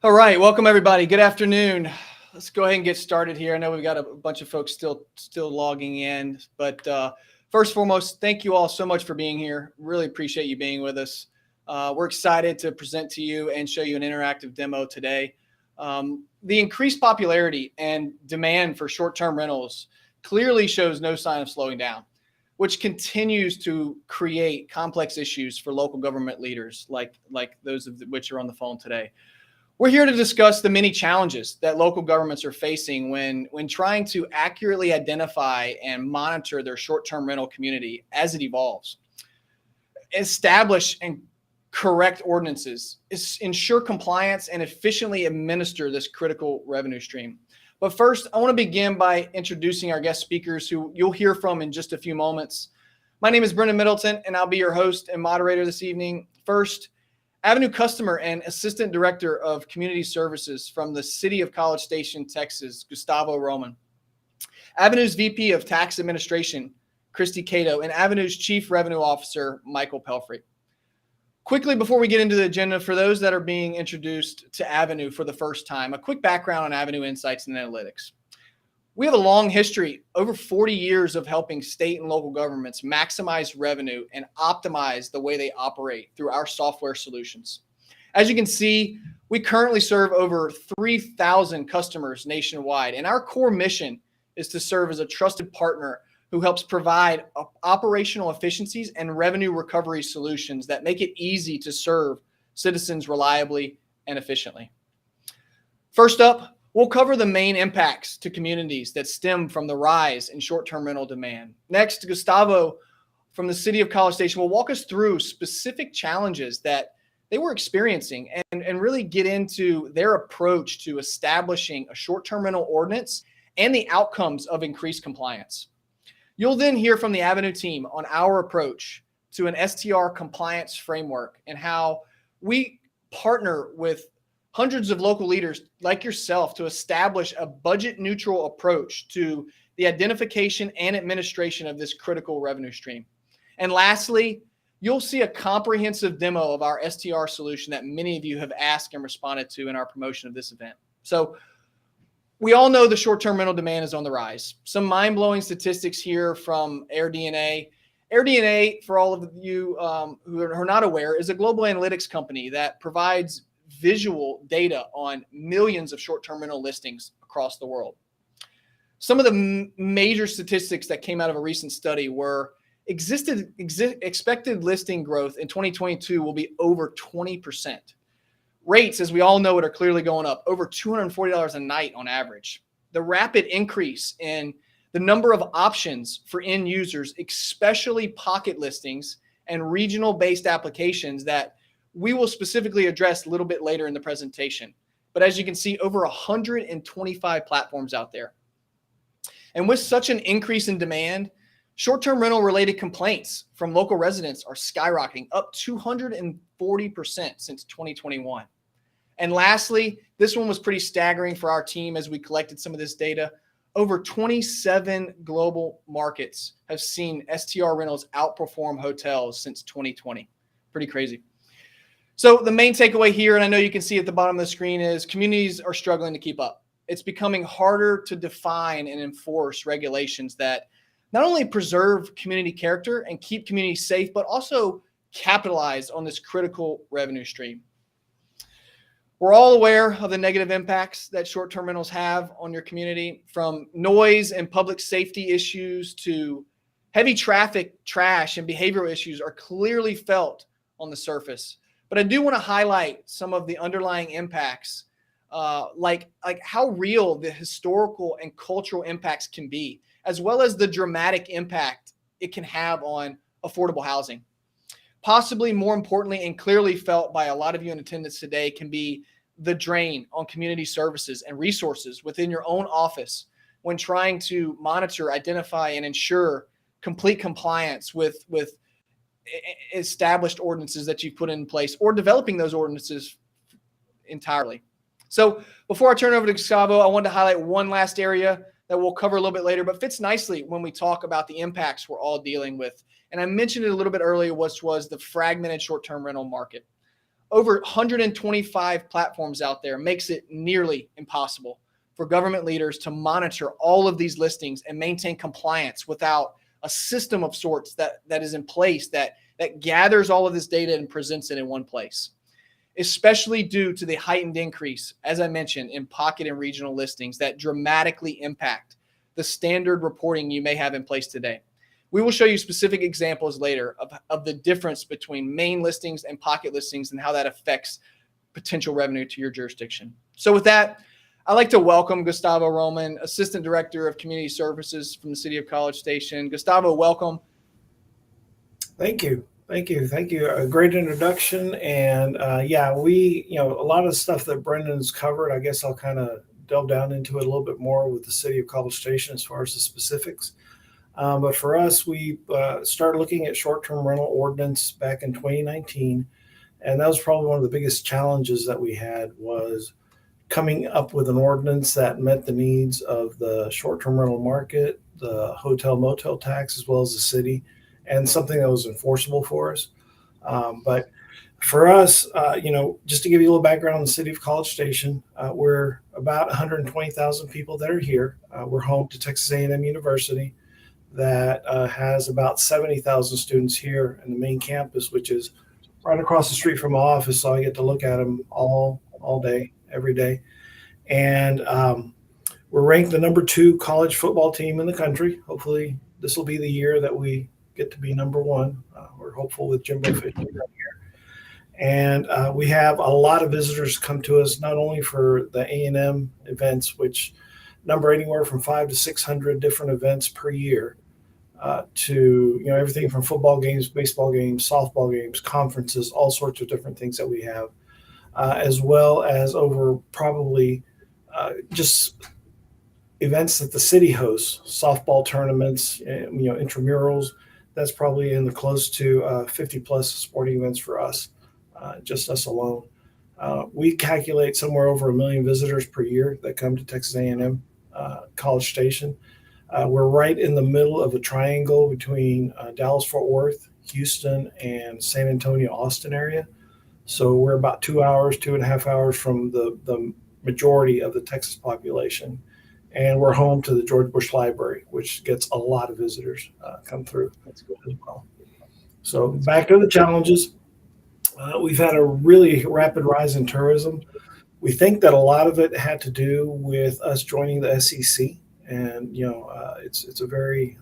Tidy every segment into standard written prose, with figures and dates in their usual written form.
All right, welcome everybody. Good afternoon. Let's go ahead and get started here. I know we've got a bunch of folks still logging in, but first and foremost, thank you all so much for being here. Really appreciate you being with us. We're excited to present to you and show you an interactive demo today. The increased popularity and demand for short-term rentals clearly shows no sign of slowing down, which continues to create complex issues for local government leaders like those of which are on the phone today. We're here to discuss the many challenges that local governments are facing when trying to accurately identify and monitor their short-term rental community as it evolves. Establish and correct ordinances, ensure compliance, and efficiently administer this critical revenue stream. But first, I want to begin by introducing our guest speakers who you'll hear from in just a few moments. My name is Brendan Middleton, and I'll be your host and moderator this evening. First, Avenue Customer and Assistant Director of Community Services from the City of College Station, Texas, Gustavo Roman. Avenue's VP of Tax Administration, Christy Cato, and Avenue's Chief Revenue Officer, Michael Pelfrey. Quickly, before we get into the agenda, for those that are being introduced to Avenue for the first time, a quick background on Avenue Insights and Analytics. We have a long history, over 40 years of helping state and local governments maximize revenue and optimize the way they operate through our software solutions. As you can see, we currently serve over 3,000 customers nationwide, and our core mission is to serve as a trusted partner who helps provide operational efficiencies and revenue recovery solutions that make it easy to serve citizens reliably and efficiently. First up, we'll cover the main impacts to communities that stem from the rise in short-term rental demand. Next, Gustavo from the City of College Station will walk us through specific challenges that they were experiencing and really get into their approach to establishing a short-term rental ordinance and the outcomes of increased compliance. You'll then hear from the Avenue team on our approach to an STR compliance framework and how we partner with hundreds of local leaders like yourself to establish a budget-neutral approach to the identification and administration of this critical revenue stream. And lastly, you'll see a comprehensive demo of our STR solution that many of you have asked and responded to in our promotion of this event. So we all know the short-term rental demand is on the rise. Some mind-blowing statistics here from AirDNA. AirDNA, for all of you who are not aware, is a global analytics company that provides visual data on millions of short-term rental listings across the world. Some of the major statistics that came out of a recent study were expected listing growth in 2022 will be over 20%. Rates, as we all know it, are clearly going up, over $240 a night on average. The rapid increase in the number of options for end users, especially pocket listings and regional-based applications that we will specifically address a little bit later in the presentation. But as you can see, over 125 platforms out there. And with such an increase in demand, short-term rental related complaints from local residents are skyrocketing, up 240% since 2021. And lastly, this one was pretty staggering for our team as we collected some of this data. Over 27 global markets have seen STR rentals outperform hotels since 2020. Pretty crazy. So the main takeaway here, and I know you can see at the bottom of the screen, is communities are struggling to keep up. It's becoming harder to define and enforce regulations that not only preserve community character and keep communities safe, but also capitalize on this critical revenue stream. We're all aware of the negative impacts that short-term rentals have on your community, from noise and public safety issues to heavy traffic, trash, and behavioral issues are clearly felt on the surface. But I do want to highlight some of the underlying impacts, like how real the historical and cultural impacts can be, as well as the dramatic impact it can have on affordable housing. Possibly more importantly and clearly felt by a lot of you in attendance today can be the drain on community services and resources within your own office when trying to monitor, identify, and ensure complete compliance with established ordinances that you've put in place or developing those ordinances entirely. So before I turn over to Gustavo, I wanted to highlight one last area that we'll cover a little bit later, but fits nicely when we talk about the impacts we're all dealing with. And I mentioned it a little bit earlier, which was the fragmented short-term rental market. over 125 platforms out there makes it nearly impossible for government leaders to monitor all of these listings and maintain compliance without a system of sorts that is in place that gathers all of this data and presents it in one place, especially due to the heightened increase, as I mentioned, in pocket and regional listings that dramatically impact the standard reporting you may have in place today. We will show you specific examples later of the difference between main listings and pocket listings and how that affects potential revenue to your jurisdiction. So with that, I'd like to welcome Gustavo Roman, Assistant Director of Community Services from the City of College Station. Gustavo, welcome. Thank you. A great introduction. And we, a lot of the stuff that Brendan's covered, I guess I'll kind of delve down into it a little bit more with the City of College Station as far as the specifics. But for us, we started looking at short-term rental ordinance back in 2019. And that was probably one of the biggest challenges that we had was coming up with an ordinance that met the needs of the short-term rental market, the hotel motel tax, as well as the city, and something that was enforceable for us. But for us, just to give you a little background on the City of College Station, we're about 120,000 people that are here. We're home to Texas A&M University that has about 70,000 students here in the main campus, which is right across the street from my office. So I get to look at them all day, every day. And we're ranked the number 2 college football team in the country. Hopefully this will be the year that we get to be number 1. We're hopeful with Jimbo Fisher right here. And we have a lot of visitors come to us, not only for the A&M events, which number anywhere from 500 to 600 different events per year, to everything from football games, baseball games, softball games, conferences, all sorts of different things that we have, as well as over probably just events that the city hosts, softball tournaments, intramurals. That's probably in the close to 50 plus sporting events for us, just us alone. We calculate somewhere over 1 million visitors per year that come to Texas A&M College Station. We're right in the middle of a triangle between Dallas-Fort Worth, Houston, and San Antonio, Austin area. So we're about 2.5 hours from the majority of the Texas population. And we're home to the George Bush Library, which gets a lot of visitors come through as well. So back to the challenges. We've had a really rapid rise in tourism. We think that a lot of it had to do with us joining the SEC. And, it's a very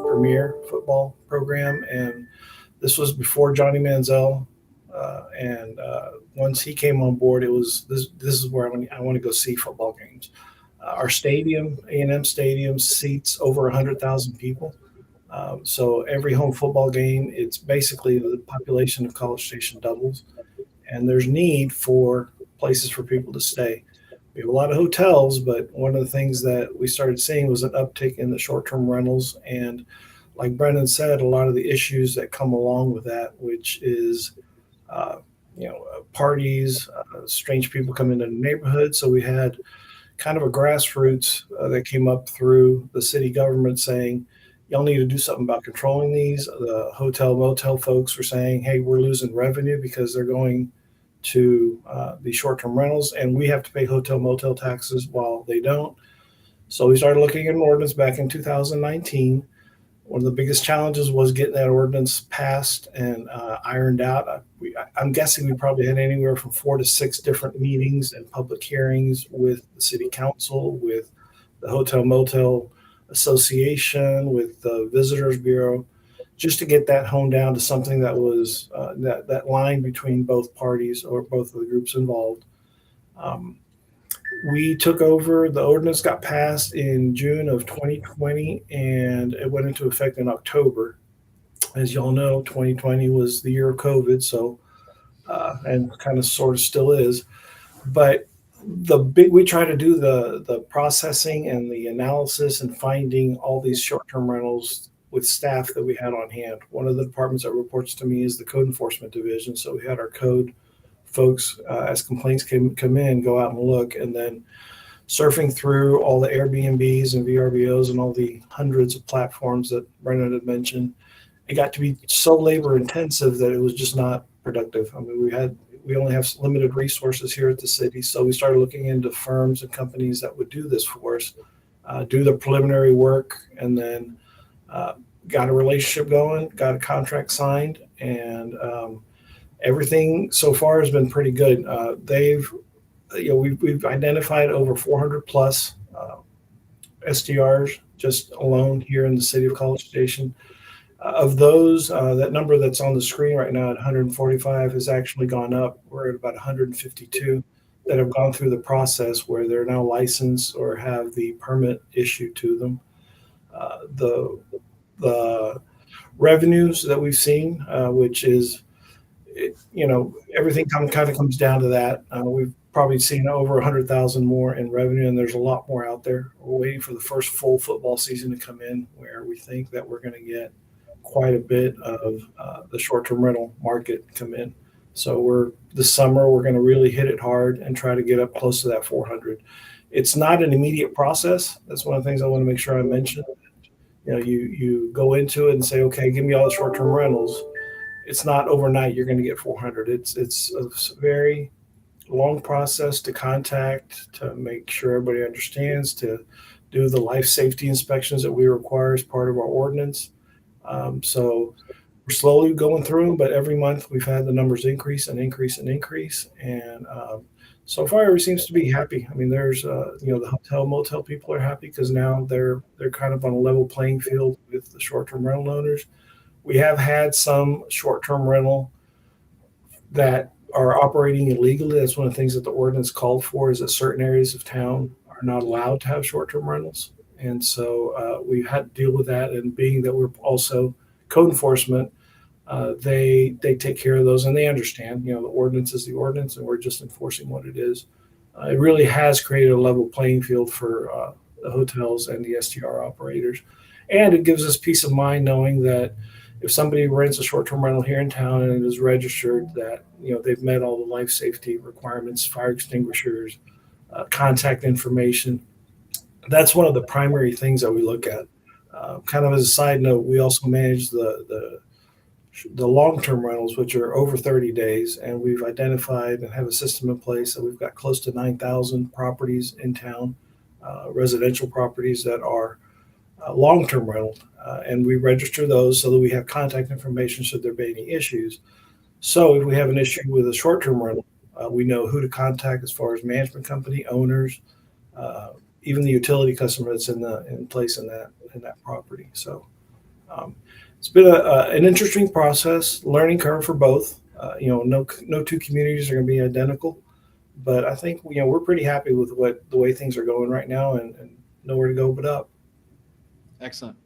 premier football program. And this was before Johnny Manziel. And once he came on board, it was this is where I want to go see football games. Our stadium, A&M Stadium, seats over 100,000 people. So every home football game, it's basically the population of College Station doubles. And there's need for places for people to stay. We have a lot of hotels, but one of the things that we started seeing was an uptick in the short-term rentals. And like Brendan said, a lot of the issues that come along with that, which is, parties, strange people come into the neighborhood. So we had kind of a grassroots that came up through the city government saying, y'all need to do something about controlling these. The hotel motel folks were saying, hey, we're losing revenue because they're going to the short-term rentals, and we have to pay hotel motel taxes while they don't. So we started looking at an ordinance back in 2019. One of the biggest challenges was getting that ordinance passed and ironed out. I'm guessing we probably had anywhere from 4 to 6 different meetings and public hearings with the city council, with the Hotel Motel Association, with the Visitors Bureau, just to get that honed down to something that was that line between both parties or both of the groups involved. We took over, the ordinance got passed in June of 2020, and it went into effect in October. As y'all know, 2020 was the year of COVID, so, and kind of sort of still is. But we try to do the processing and the analysis and finding all these short-term rentals with staff that we had on hand. One of the departments that reports to me is the Code Enforcement Division. So we had our code folks, as complaints come in, go out and look, and then surfing through all the Airbnbs and VRBOs and all the hundreds of platforms that Brendan had mentioned. It got to be so labor intensive that it was just not productive. I mean, we only have limited resources here at the city. So we started looking into firms and companies that would do this for us, do the preliminary work, and then got a relationship going, got a contract signed, and everything so far has been pretty good. We've identified over 400 plus SDRs just alone here in the city of College Station. Of those, that number that's on the screen right now at 145 has actually gone up. We're at about 152 that have gone through the process where they're now licensed or have the permit issued to them. The revenues that we've seen, which is, everything kind of comes down to that. We've probably seen over 100,000 more in revenue, and there's a lot more out there. We're waiting for the first full football season to come in, where we think that we're going to get quite a bit of the short-term rental market come in. So this summer we're going to really hit it hard and try to get up close to that 400. It's not an immediate process. That's one of the things I want to make sure I mention. You go into it and say, okay, give me all the short-term rentals. It's not overnight you're going to get 400. It's a very long process to contact, to make sure everybody understands, to do the life safety inspections that we require as part of our ordinance. So we're slowly going through them, but every month we've had the numbers increase and increase and increase. And so far, everybody seems to be happy. I mean, there's, the hotel motel people are happy because now they're kind of on a level playing field with the short-term rental owners. We have had some short-term rental that are operating illegally. That's one of the things that the ordinance called for, is that certain areas of town are not allowed to have short-term rentals. And so we've had to deal with that. And being that we're also code enforcement, they take care of those, and they understand, the ordinance is the ordinance, and we're just enforcing what it is. It really has created a level playing field for the hotels and the STR operators. And it gives us peace of mind knowing that if somebody rents a short-term rental here in town and it is registered, that they've met all the life safety requirements, fire extinguishers, contact information. That's one of the primary things that we look at. Kind of as a side note, we also manage the long-term rentals, which are over 30 days, and we've identified and have a system in place. So we've got close to 9,000 properties in town, residential properties that are long-term rental, and we register those so that we have contact information should there be any issues. So if we have an issue with a short-term rental, we know who to contact as far as management company, owners, even the utility customer that's in place in that property. So it's been an interesting process, learning curve for both. No two communities are going to be identical, but I think we're pretty happy with the way things are going right now, and nowhere to go but up. Excellent.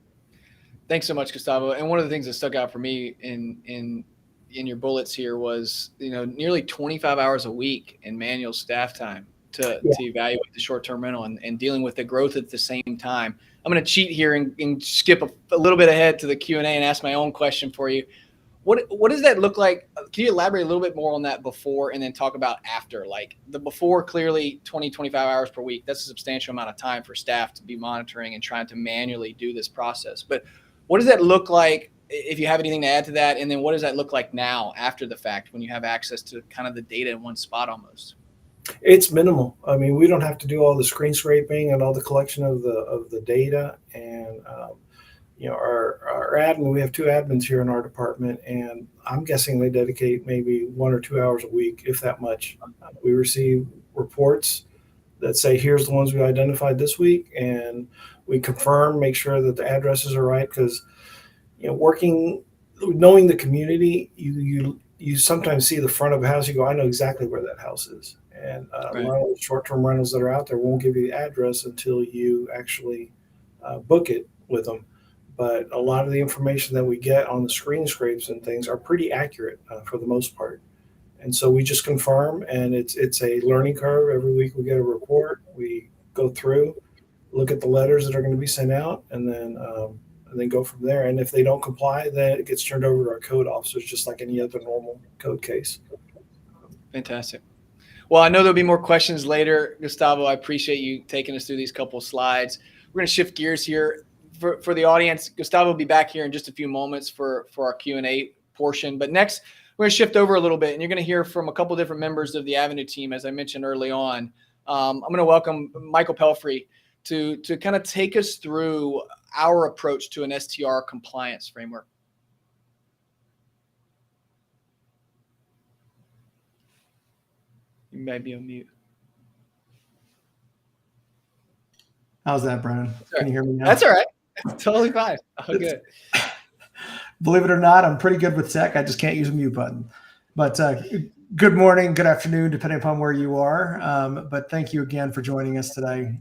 Thanks so much, Gustavo. And one of the things that stuck out for me in your bullets here was, nearly 25 hours a week in manual staff time to evaluate the short-term rental and dealing with the growth at the same time. I'm going to cheat here and skip a little bit ahead to the Q&A and ask my own question for you. What does that look like? Can you elaborate a little bit more on that before, and then talk about after? Like the before, clearly 20, 25 hours per week, that's a substantial amount of time for staff to be monitoring and trying to manually do this process. But what does that look like, if you have anything to add to that? And then what does that look like now after the fact, when you have access to kind of the data in one spot almost? It's minimal. I mean, we don't have to do all the screen scraping and all the collection of the data. And our admin, we have two admins here in our department, and I'm guessing they dedicate maybe 1 or 2 hours a week, if that much. We receive reports that say, here's the ones we identified this week, and we confirm, make sure that the addresses are right, because knowing the community, you sometimes see the front of a house, you go, I know exactly where that house is. And Right. A lot of the short-term rentals that are out there won't give you the address until you actually book it with them. But a lot of the information that we get on the screen scrapes and things are pretty accurate for the most part. And so we just confirm, and it's a learning curve. Every week we get a report. We go through, look at the letters that are going to be sent out, and then go from there. And if they don't comply, then it gets turned over to our code officers, just like any other normal code case. Fantastic. Well, I know there'll be more questions later, Gustavo. I appreciate you taking us through these couple of slides. We're going to shift gears here. For the audience, Gustavo will be back here in just a few moments for our Q&A portion. But next, we're going to shift over a little bit, and you're going to hear from a couple different members of the Avenue team, as I mentioned early on. I'm going to welcome Michael Pelfrey to kind of take us through our approach to an STR compliance framework. You may be on mute. How's that, Brennan? Can you hear me now? That's all right. Totally fine. Oh, good. Believe it or not, I'm pretty good with tech. I just can't use a mute button. But good morning, good afternoon, depending upon where you are. But thank you again for joining us today.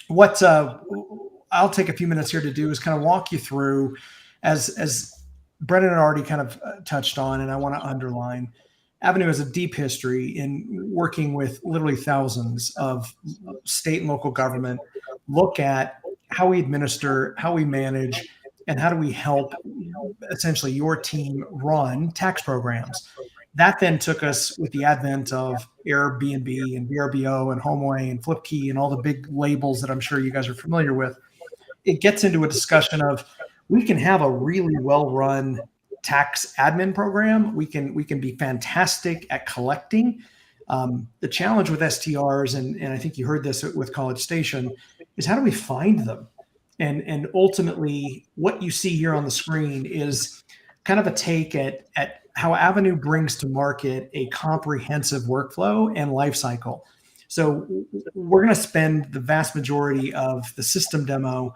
What I'll take a few minutes here to do is kind of walk you through, as Brennan had already kind of touched on, and I want to underline, Avenue has a deep history in working with literally thousands of state and local government, look at how we administer, how we manage, and how do we help essentially your team run tax programs. That then took us with the advent of Airbnb and VRBO and HomeAway and FlipKey and all the big labels that I'm sure you guys are familiar with. It gets into a discussion of, we can have a really well-run tax admin program. We can be fantastic at collecting. The challenge with STRs, and I think you heard this with College Station, is how do we find them? And ultimately, what you see here on the screen is kind of a take at how Avenue brings to market a comprehensive workflow and life cycle. So we're going to spend the vast majority of the system demo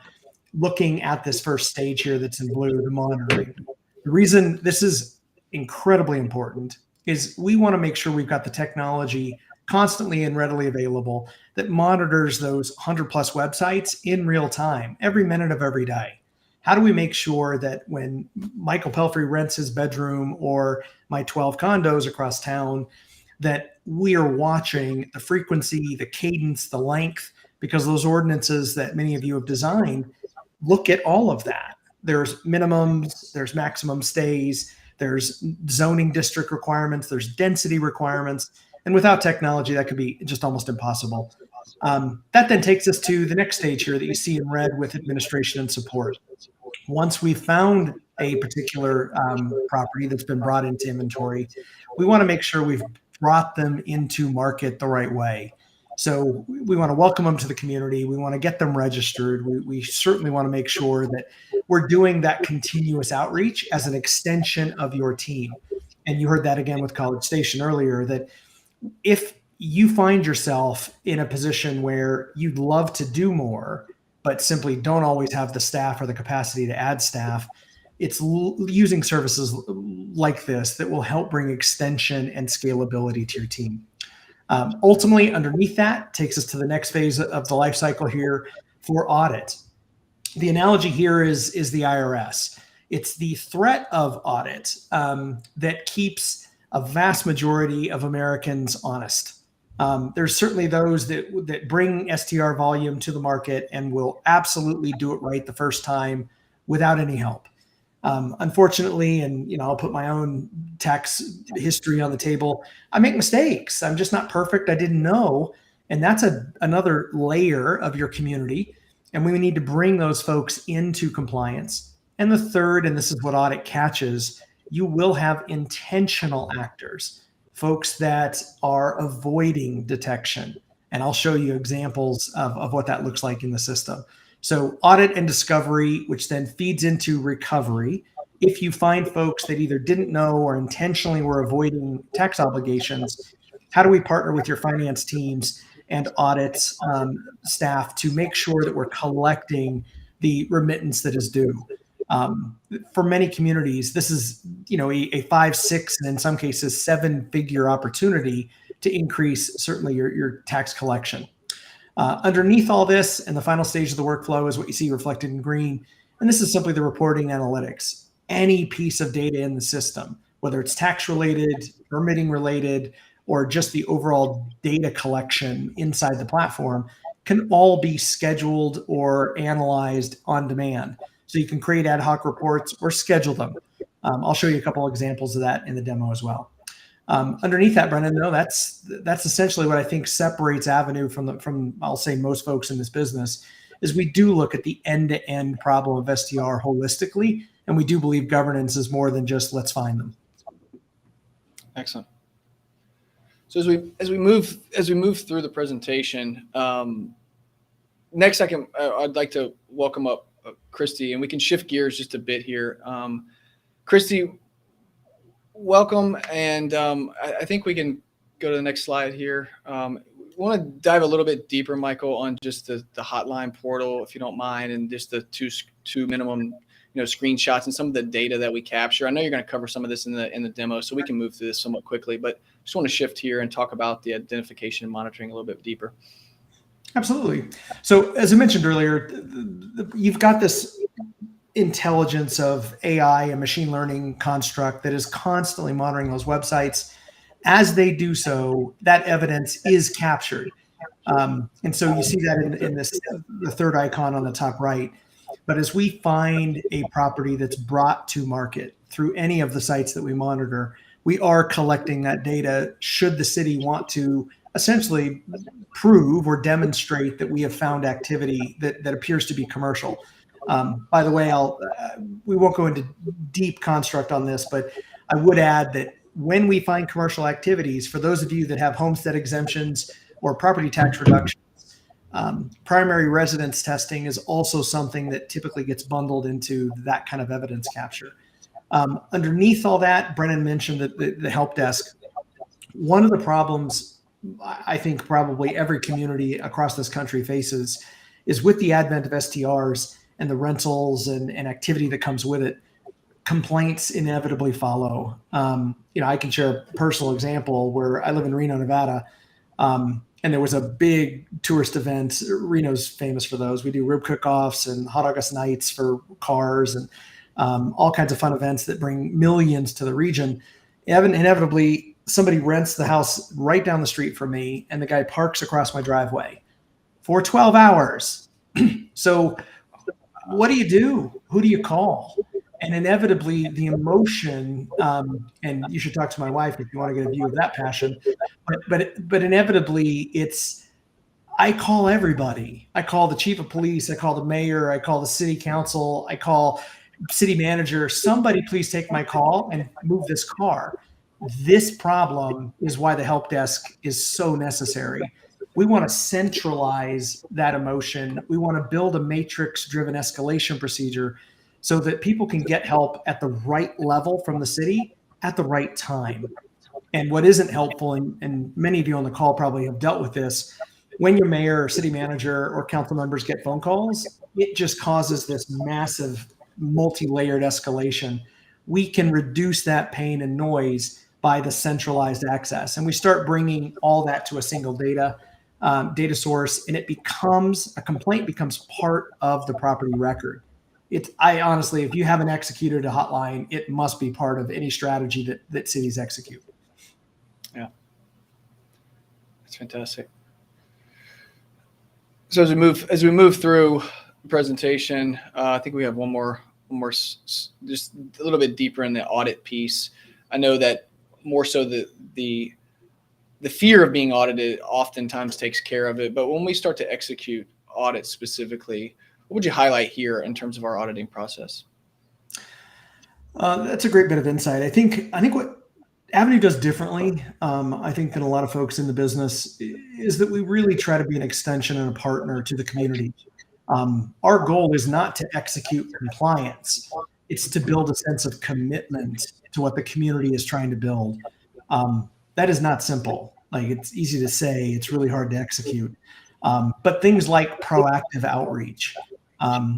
looking at this first stage here that's in blue, the monitoring. The reason this is incredibly important is we want to make sure we've got the technology constantly and readily available that monitors those 100 plus websites in real time, every minute of every day. How do we make sure that when Michael Pelfrey rents his bedroom or my 12 condos across town, that we are watching the frequency, the cadence, the length, because those ordinances that many of you have designed look at all of that. There's minimums, there's maximum stays, there's zoning district requirements, there's density requirements. And without technology, that could be just almost impossible. That then takes us to the next stage here that you see in red with administration and support. Once we've found a particular property that's been brought into inventory, we want to make sure we've brought them into market the right way. So we want to welcome them to the community. We want to get them registered. We certainly want to make sure that we're doing that continuous outreach as an extension of your team. And you heard that again with College Station earlier, that if you find yourself in a position where you'd love to do more, but simply don't always have the staff or the capacity to add staff, it's using services like this that will help bring extension and scalability to your team. Ultimately, underneath that takes us to the next phase of the life cycle here for audit. The analogy here is the IRS. It's the threat of audit that keeps a vast majority of Americans honest. There's certainly those that bring STR volume to the market and will absolutely do it right the first time without any help. Unfortunately, and I'll put my own tax history on the table, I make mistakes. I'm just not perfect. I didn't know. And that's another layer of your community. And we need to bring those folks into compliance. And the third, and this is what audit catches, you will have intentional actors, folks that are avoiding detection. And I'll show you examples of what that looks like in the system. So audit and discovery, which then feeds into recovery. If you find folks that either didn't know or intentionally were avoiding tax obligations, how do we partner with your finance teams and audit staff to make sure that we're collecting the remittance that is due? For many communities, this is a 5, 6, and in some cases 7-figure opportunity to increase certainly your tax collection. Underneath all this, and the final stage of the workflow is what you see reflected in green. And this is simply the reporting analytics. Any piece of data in the system, whether it's tax related, permitting related, or just the overall data collection inside the platform, can all be scheduled or analyzed on demand. So you can create ad hoc reports or schedule them. I'll show you a couple examples of that in the demo as well. Underneath that, Brendan, no, that's essentially what I think separates Avenue from I'll say most folks in this business, is we do look at the end-to-end problem of STR holistically, and we do believe governance is more than just let's find them. Excellent. So as we move through the presentation, next I'd like to welcome up Christy, and we can shift gears just a bit here. Christy, welcome, and I think we can go to the next slide here. We want to dive a little bit deeper, Michael, on just the hotline portal, if you don't mind, and just the two minimum screenshots and some of the data that we capture. I know you're going to cover some of this in the demo, so we can move through this somewhat quickly, but just want to shift here and talk about the identification and monitoring a little bit deeper. Absolutely. So as I mentioned earlier, you've got this intelligence of AI and machine learning construct that is constantly monitoring those websites. As they do so, that evidence is captured. And so you see that in the third icon on the top right. But as we find a property that's brought to market through any of the sites that we monitor, we are collecting that data should the city want to essentially prove or demonstrate that we have found activity that appears to be commercial. By the way, we won't go into deep construct on this, but I would add that when we find commercial activities, for those of you that have homestead exemptions or property tax reductions, primary residence testing is also something that typically gets bundled into that kind of evidence capture. Underneath all that, Brennan mentioned that the help desk. One of the problems I think probably every community across this country faces is with the advent of STRs and the rentals and activity that comes with it, complaints inevitably follow. I can share a personal example where I live in Reno, Nevada, and there was a big tourist event. Reno's famous for those. We do rib cook-offs and hot August nights for cars and all kinds of fun events that bring millions to the region. Inevitably, somebody rents the house right down the street from me, and the guy parks across my driveway for 12 hours. So what do you do? Who do you call? And inevitably, the emotion, and you should talk to my wife if you want to get a view of that passion, but inevitably, I call everybody. I call the chief of police. I call the mayor. I call the city council. I call city manager. Somebody please take my call and move this car. This problem is why the help desk is so necessary. We want to centralize that emotion. We want to build a matrix-driven escalation procedure so that people can get help at the right level from the city at the right time. And what isn't helpful, and many of you on the call probably have dealt with this, when your mayor or city manager or council members get phone calls, it just causes this massive multi-layered escalation. We can reduce that pain and noise by the centralized access. And we start bringing all that to a single data source, and a complaint becomes part of the property record. I honestly, if you haven't executed a hotline, it must be part of any strategy that cities execute. Yeah, that's fantastic. So as we move through the presentation, I think we have one more, just a little bit deeper in the audit piece. I know that more so the fear of being audited oftentimes takes care of it, but when we start to execute audits specifically, what would you highlight here in terms of our auditing process? That's a great bit of insight. I think what Avenue does differently, I think, than a lot of folks in the business, is that we really try to be an extension and a partner to the community. Our goal is not to execute compliance. It's to build a sense of commitment to what the community is trying to build. That is not simple. Like, it's easy to say, it's really hard to execute. But things like proactive outreach.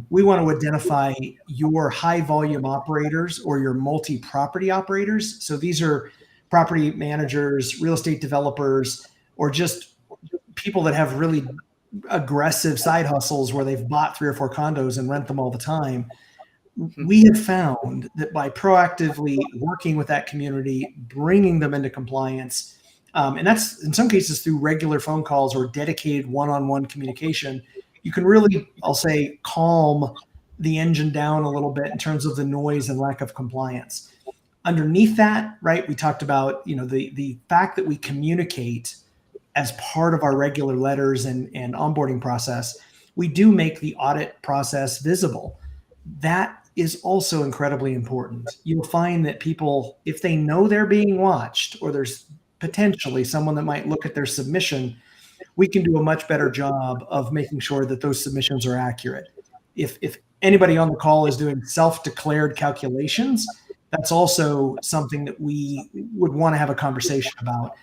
We want to identify your high volume operators or your multi-property operators. So these are property managers, real estate developers, or just people that have really aggressive side hustles where they've bought 3 or 4 condos and rent them all the time. We have found that by proactively working with that community, bringing them into compliance, and that's in some cases through regular phone calls or dedicated one-on-one communication, you can really, I'll say, calm the engine down a little bit in terms of the noise and lack of compliance. Underneath that, right, we talked about, the fact that we communicate as part of our regular letters and onboarding process. We do make the audit process visible. That is also incredibly important. You'll find that people, if they know they're being watched or there's potentially someone that might look at their submission, we can do a much better job of making sure that those submissions are accurate. If anybody on the call is doing self-declared calculations, that's also something that we would want to have a conversation about.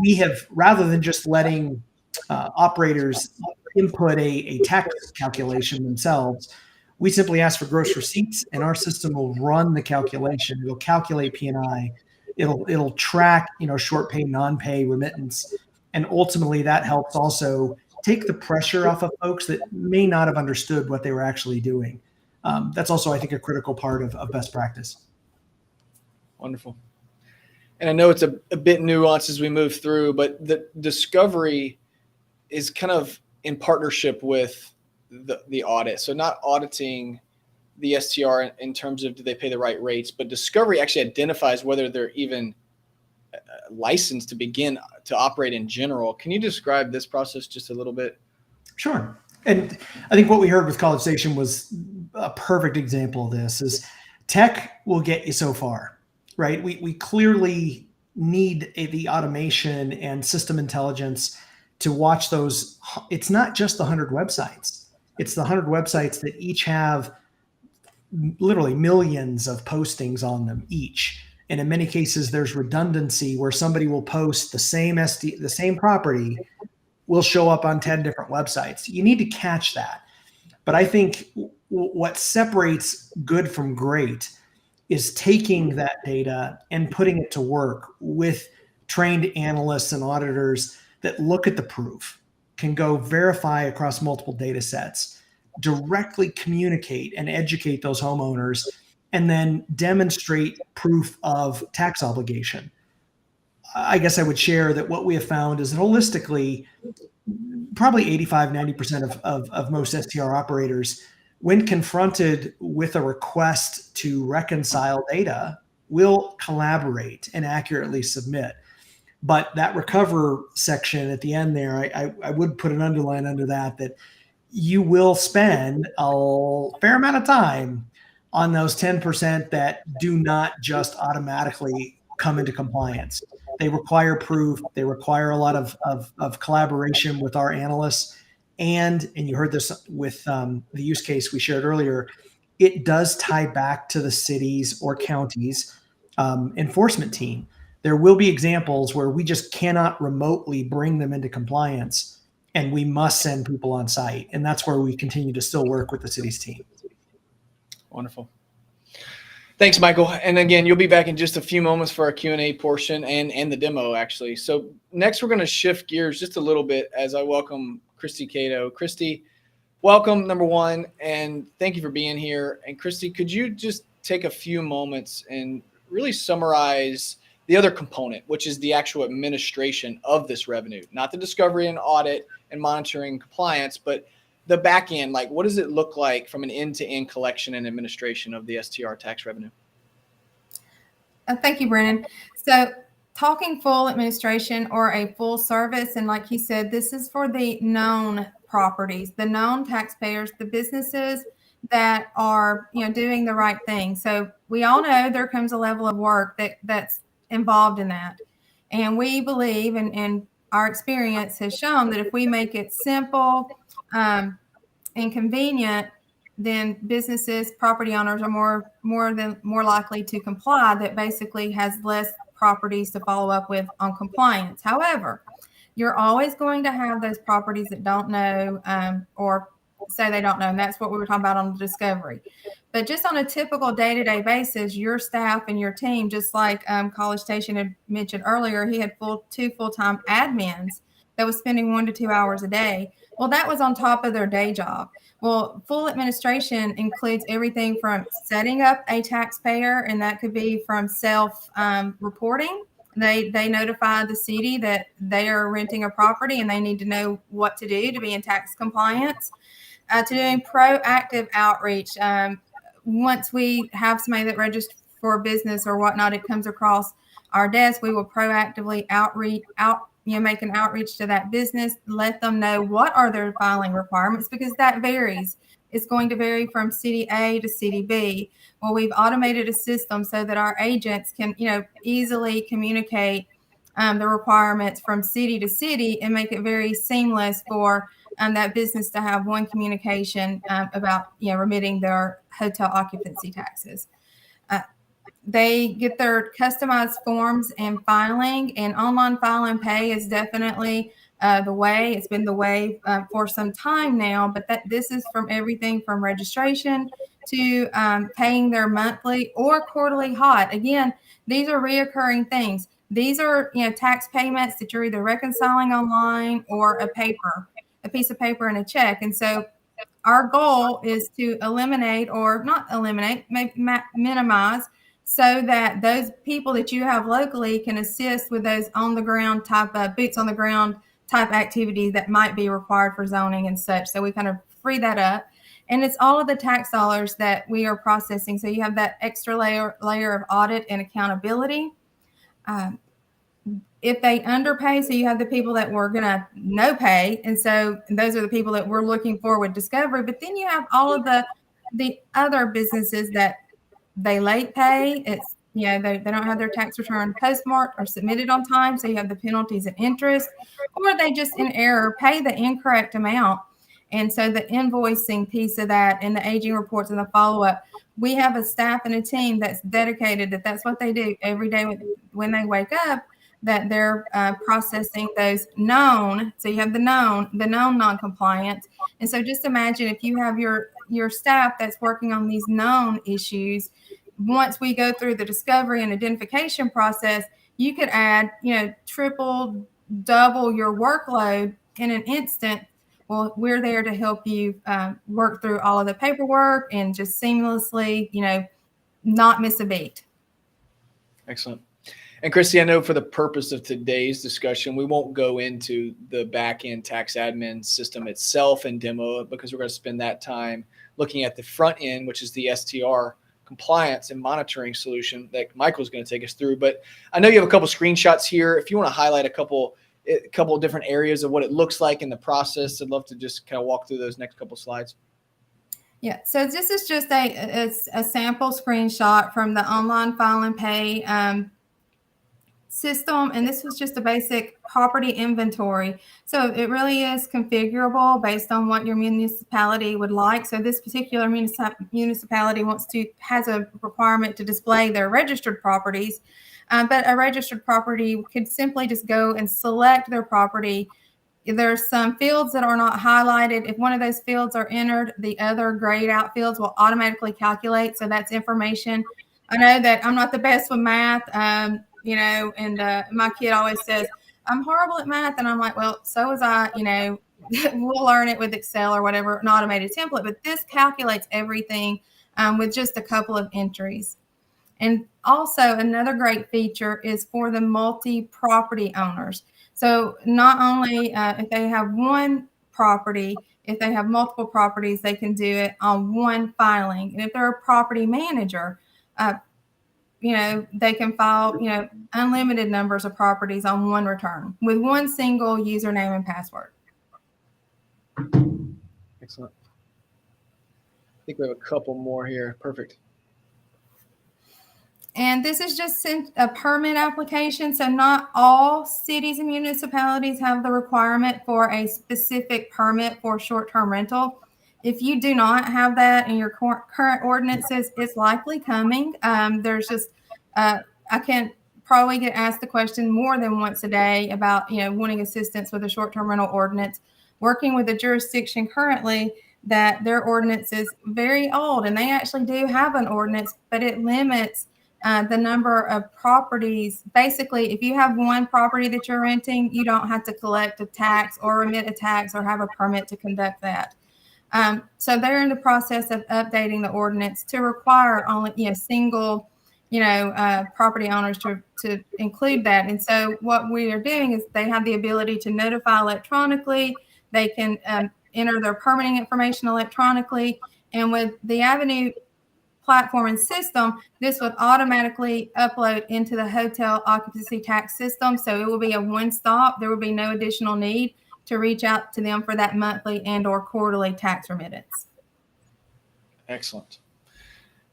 We have, rather than just letting operators input a tax calculation themselves, we simply ask for gross receipts, and our system will run the calculation. It'll calculate P&I. It'll track, short pay, non-pay, remittance, and ultimately that helps also take the pressure off of folks that may not have understood what they were actually doing. That's also, I think, a critical part of best practice. Wonderful. And I know it's a bit nuanced as we move through, but the discovery is kind of in partnership with the audit. So not auditing the STR in terms of do they pay the right rates, but discovery actually identifies whether they're even licensed to begin to operate in general. Can you describe this process just a little bit? Sure. And I think what we heard with College Station was a perfect example of this. Is tech will get you so far, right? We clearly need the automation and system intelligence to watch those. It's not just the 100 websites. It's the 100 websites that each have literally millions of postings on them each. And in many cases, there's redundancy where somebody will post the same property will show up on 10 different websites. You need to catch that. But I think what separates good from great is taking that data and putting it to work with trained analysts and auditors that look at the proof, can go verify across multiple data sets, directly communicate and educate those homeowners, and then demonstrate proof of tax obligation. I guess I would share that what we have found is that holistically, probably 85, 90% of most STR operators, when confronted with a request to reconcile data, will collaborate and accurately submit. But that recover section at the end there, I would put an underline under that you will spend a fair amount of time on those 10% that do not just automatically come into compliance. They require proof. They require a lot of collaboration with our analysts. And you heard this with the use case we shared earlier, it does tie back to the cities or counties enforcement team. There will be examples where we just cannot remotely bring them into compliance, and we must send people on site. And that's where we continue to still work with the city's team. Wonderful. Thanks, Michael. And again, you'll be back in just a few moments for our Q&A portion and the demo, actually. So next, we're going to shift gears just a little bit as I welcome Christy Cato. Christy, welcome, number one, and thank you for being here. And Christy, could you just take a few moments and really summarize the other component, which is the actual administration of this revenue, not the discovery and audit and monitoring compliance, but the back end, like what does it look like from an end-to-end collection and administration of the STR tax revenue? Thank you, Brennan. So talking full administration or a full service, and like he said, this is for the known properties, the known taxpayers, the businesses that are doing the right thing. So we all know there comes a level of work that's involved in that. And we believe, and our experience has shown that if we make it simple and convenient, then businesses, property owners are more likely to comply. That basically has less properties to follow up with on compliance. However, you're always going to have those properties that don't know or say they don't know. And that's what we were talking about on the discovery. But just on a typical day-to-day basis, your staff and your team, just like College Station had mentioned earlier, he had two full-time admins that was spending 1 to 2 hours a day. Well, that was on top of their day job. Well, full administration includes everything from setting up a taxpayer, and that could be from self-reporting. They notify the city that they are renting a property and they need to know what to do to be in tax compliance, to doing proactive outreach. Once we have somebody that registers for a business or whatnot, it comes across our desk, we will proactively make an outreach to that business, let them know what are their filing requirements, because that varies it's going to vary from city A to city B. Well, we've automated a system so that our agents can, easily communicate the requirements from city to city and make it very seamless for that business to have one communication about, remitting their hotel occupancy taxes. They get their customized forms and filing, and online file and pay is definitely the way. It's been the way for some time now, but this is from everything from registration to paying their monthly or quarterly HOT. Again, these are reoccurring things. These are, tax payments that you're either reconciling online or a piece of paper and a check. And so our goal is to eliminate, or not eliminate, minimize, so that those people that you have locally can assist with those on the ground type of boots on the ground type activities that might be required for zoning and such. So we kind of free that up. And it's all of the tax dollars that we are processing. So you have that extra layer of audit and accountability. If they underpay, so you have the people that we're going to no pay. And so those are the people that we're looking for with discovery. But then you have all of the other businesses that they late pay. It's, they don't have their tax return postmarked or submitted on time. So you have the penalties and interest, or they just in error pay the incorrect amount. And so the invoicing piece of that and the aging reports and the follow-up, we have a staff and a team that's dedicated that's what they do every day when they wake up, that they're processing those known. So you have the known non-compliance. And so just imagine if you have your staff that's working on these known issues. Once we go through the discovery and identification process, you could add, triple, double your workload in an instant. Well, we're there to help you work through all of the paperwork and just seamlessly, not miss a beat. Excellent. And Christy, I know for the purpose of today's discussion, we won't go into the back-end tax admin system itself and demo it, because we're going to spend that time looking at the front end, which is the STR compliance and monitoring solution that Michael's going to take us through. But I know you have a couple screenshots here. If you want to highlight a couple of different areas of what it looks like in the process, I'd love to just kind of walk through those next couple slides. Yeah, so this is just a sample screenshot from the online file and pay system, and this was just a basic property inventory. So it really is configurable based on what your municipality would like. So this particular municipality has a requirement to display their registered properties, but a registered property could simply just go and select their property. There's some fields that are not highlighted. If one of those fields are entered, the other grayed out fields will automatically calculate. So that's information. I know that I'm not the best with math, and my kid always says, I'm horrible at math. And I'm like, well, so was I, we'll learn it with Excel or whatever, an automated template. But this calculates everything with just a couple of entries. And also another great feature is for the multi-property owners. So not only if they have one property, if they have multiple properties, they can do it on one filing. And if they're a property manager, they can file, unlimited numbers of properties on one return with one single username and password. Excellent. I think we have a couple more here. Perfect. And this is just a permit application. So not all cities and municipalities have the requirement for a specific permit for short-term rental. If you do not have that in your current ordinances, it's likely coming. There's just, I can probably get asked the question more than once a day about, wanting assistance with a short-term rental ordinance. Working with a jurisdiction currently that their ordinance is very old, and they actually do have an ordinance, but it limits the number of properties. Basically, if you have one property that you're renting, you don't have to collect a tax or remit a tax or have a permit to conduct that. So they're in the process of updating the ordinance to require only single property owners to include that. And so what we are doing is they have the ability to notify electronically. They can enter their permitting information electronically, and with the Avenue platform and system, this would automatically upload into the hotel occupancy tax system. So it will be a one-stop. There will be no additional need to reach out to them for that monthly and or quarterly tax remittance. Excellent.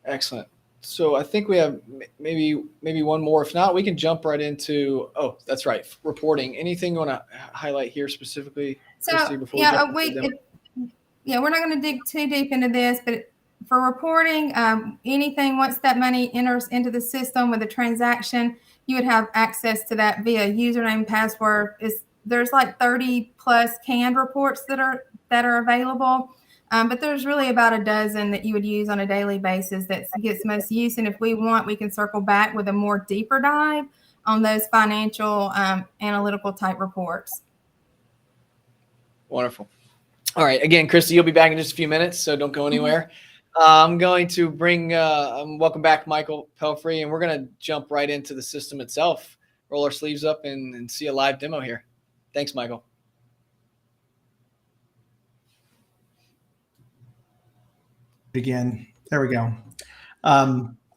Excellent. So I think we have maybe one more. If not, we can jump right into, oh, that's right, reporting. Anything you want to highlight here specifically, Christy, before we jump into the demo? We're not going to dig too deep into this, but for reporting, anything, once that money enters into the system with a transaction, you would have access to that via username, password. There's like 30 plus canned reports that are available. But there's really about a dozen that you would use on a daily basis that gets most use. And if we want, we can circle back with a more deeper dive on those financial analytical type reports. Wonderful. All right. Again, Christy, you'll be back in just a few minutes, so don't go anywhere. I'm going to bring, welcome back, Michael Pelfrey, and we're going to jump right into the system itself, roll our sleeves up and see a live demo here. Thanks, Michael. Again, there we go.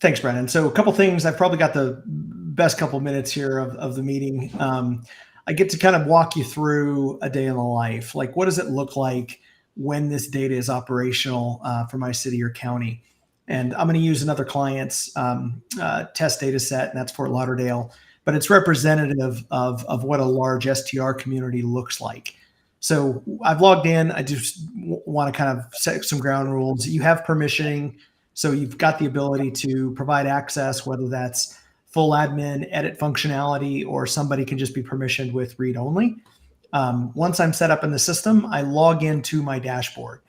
Thanks, Brennan. So a couple things. I've probably got the best couple minutes here of the meeting. I get to kind of walk you through a day in the life. Like, what does it look like when this data is operational for my city or county? And I'm going to use another client's test data set, and that's Fort Lauderdale, but it's representative of what a large STR community looks like. So I've logged in. I just want to kind of set some ground rules. You have permissioning. So you've got the ability to provide access, whether that's full admin, edit functionality, or somebody can just be permissioned with read only. Once I'm set up in the system, I log into my dashboard.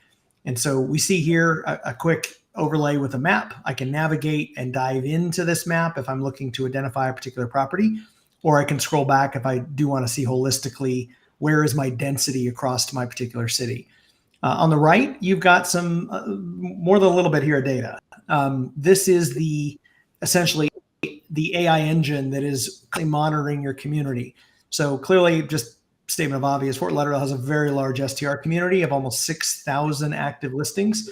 And so we see here a quick overlay with a map. I can navigate and dive into this map if I'm looking to identify a particular property, or I can scroll back if I do want to see holistically where is my density across my particular city. On the right, you've got some more than a little bit here of data. This is essentially the AI engine that is monitoring your community. So clearly, just statement of obvious, Fort Lauderdale has a very large STR community of almost 6,000 active listings.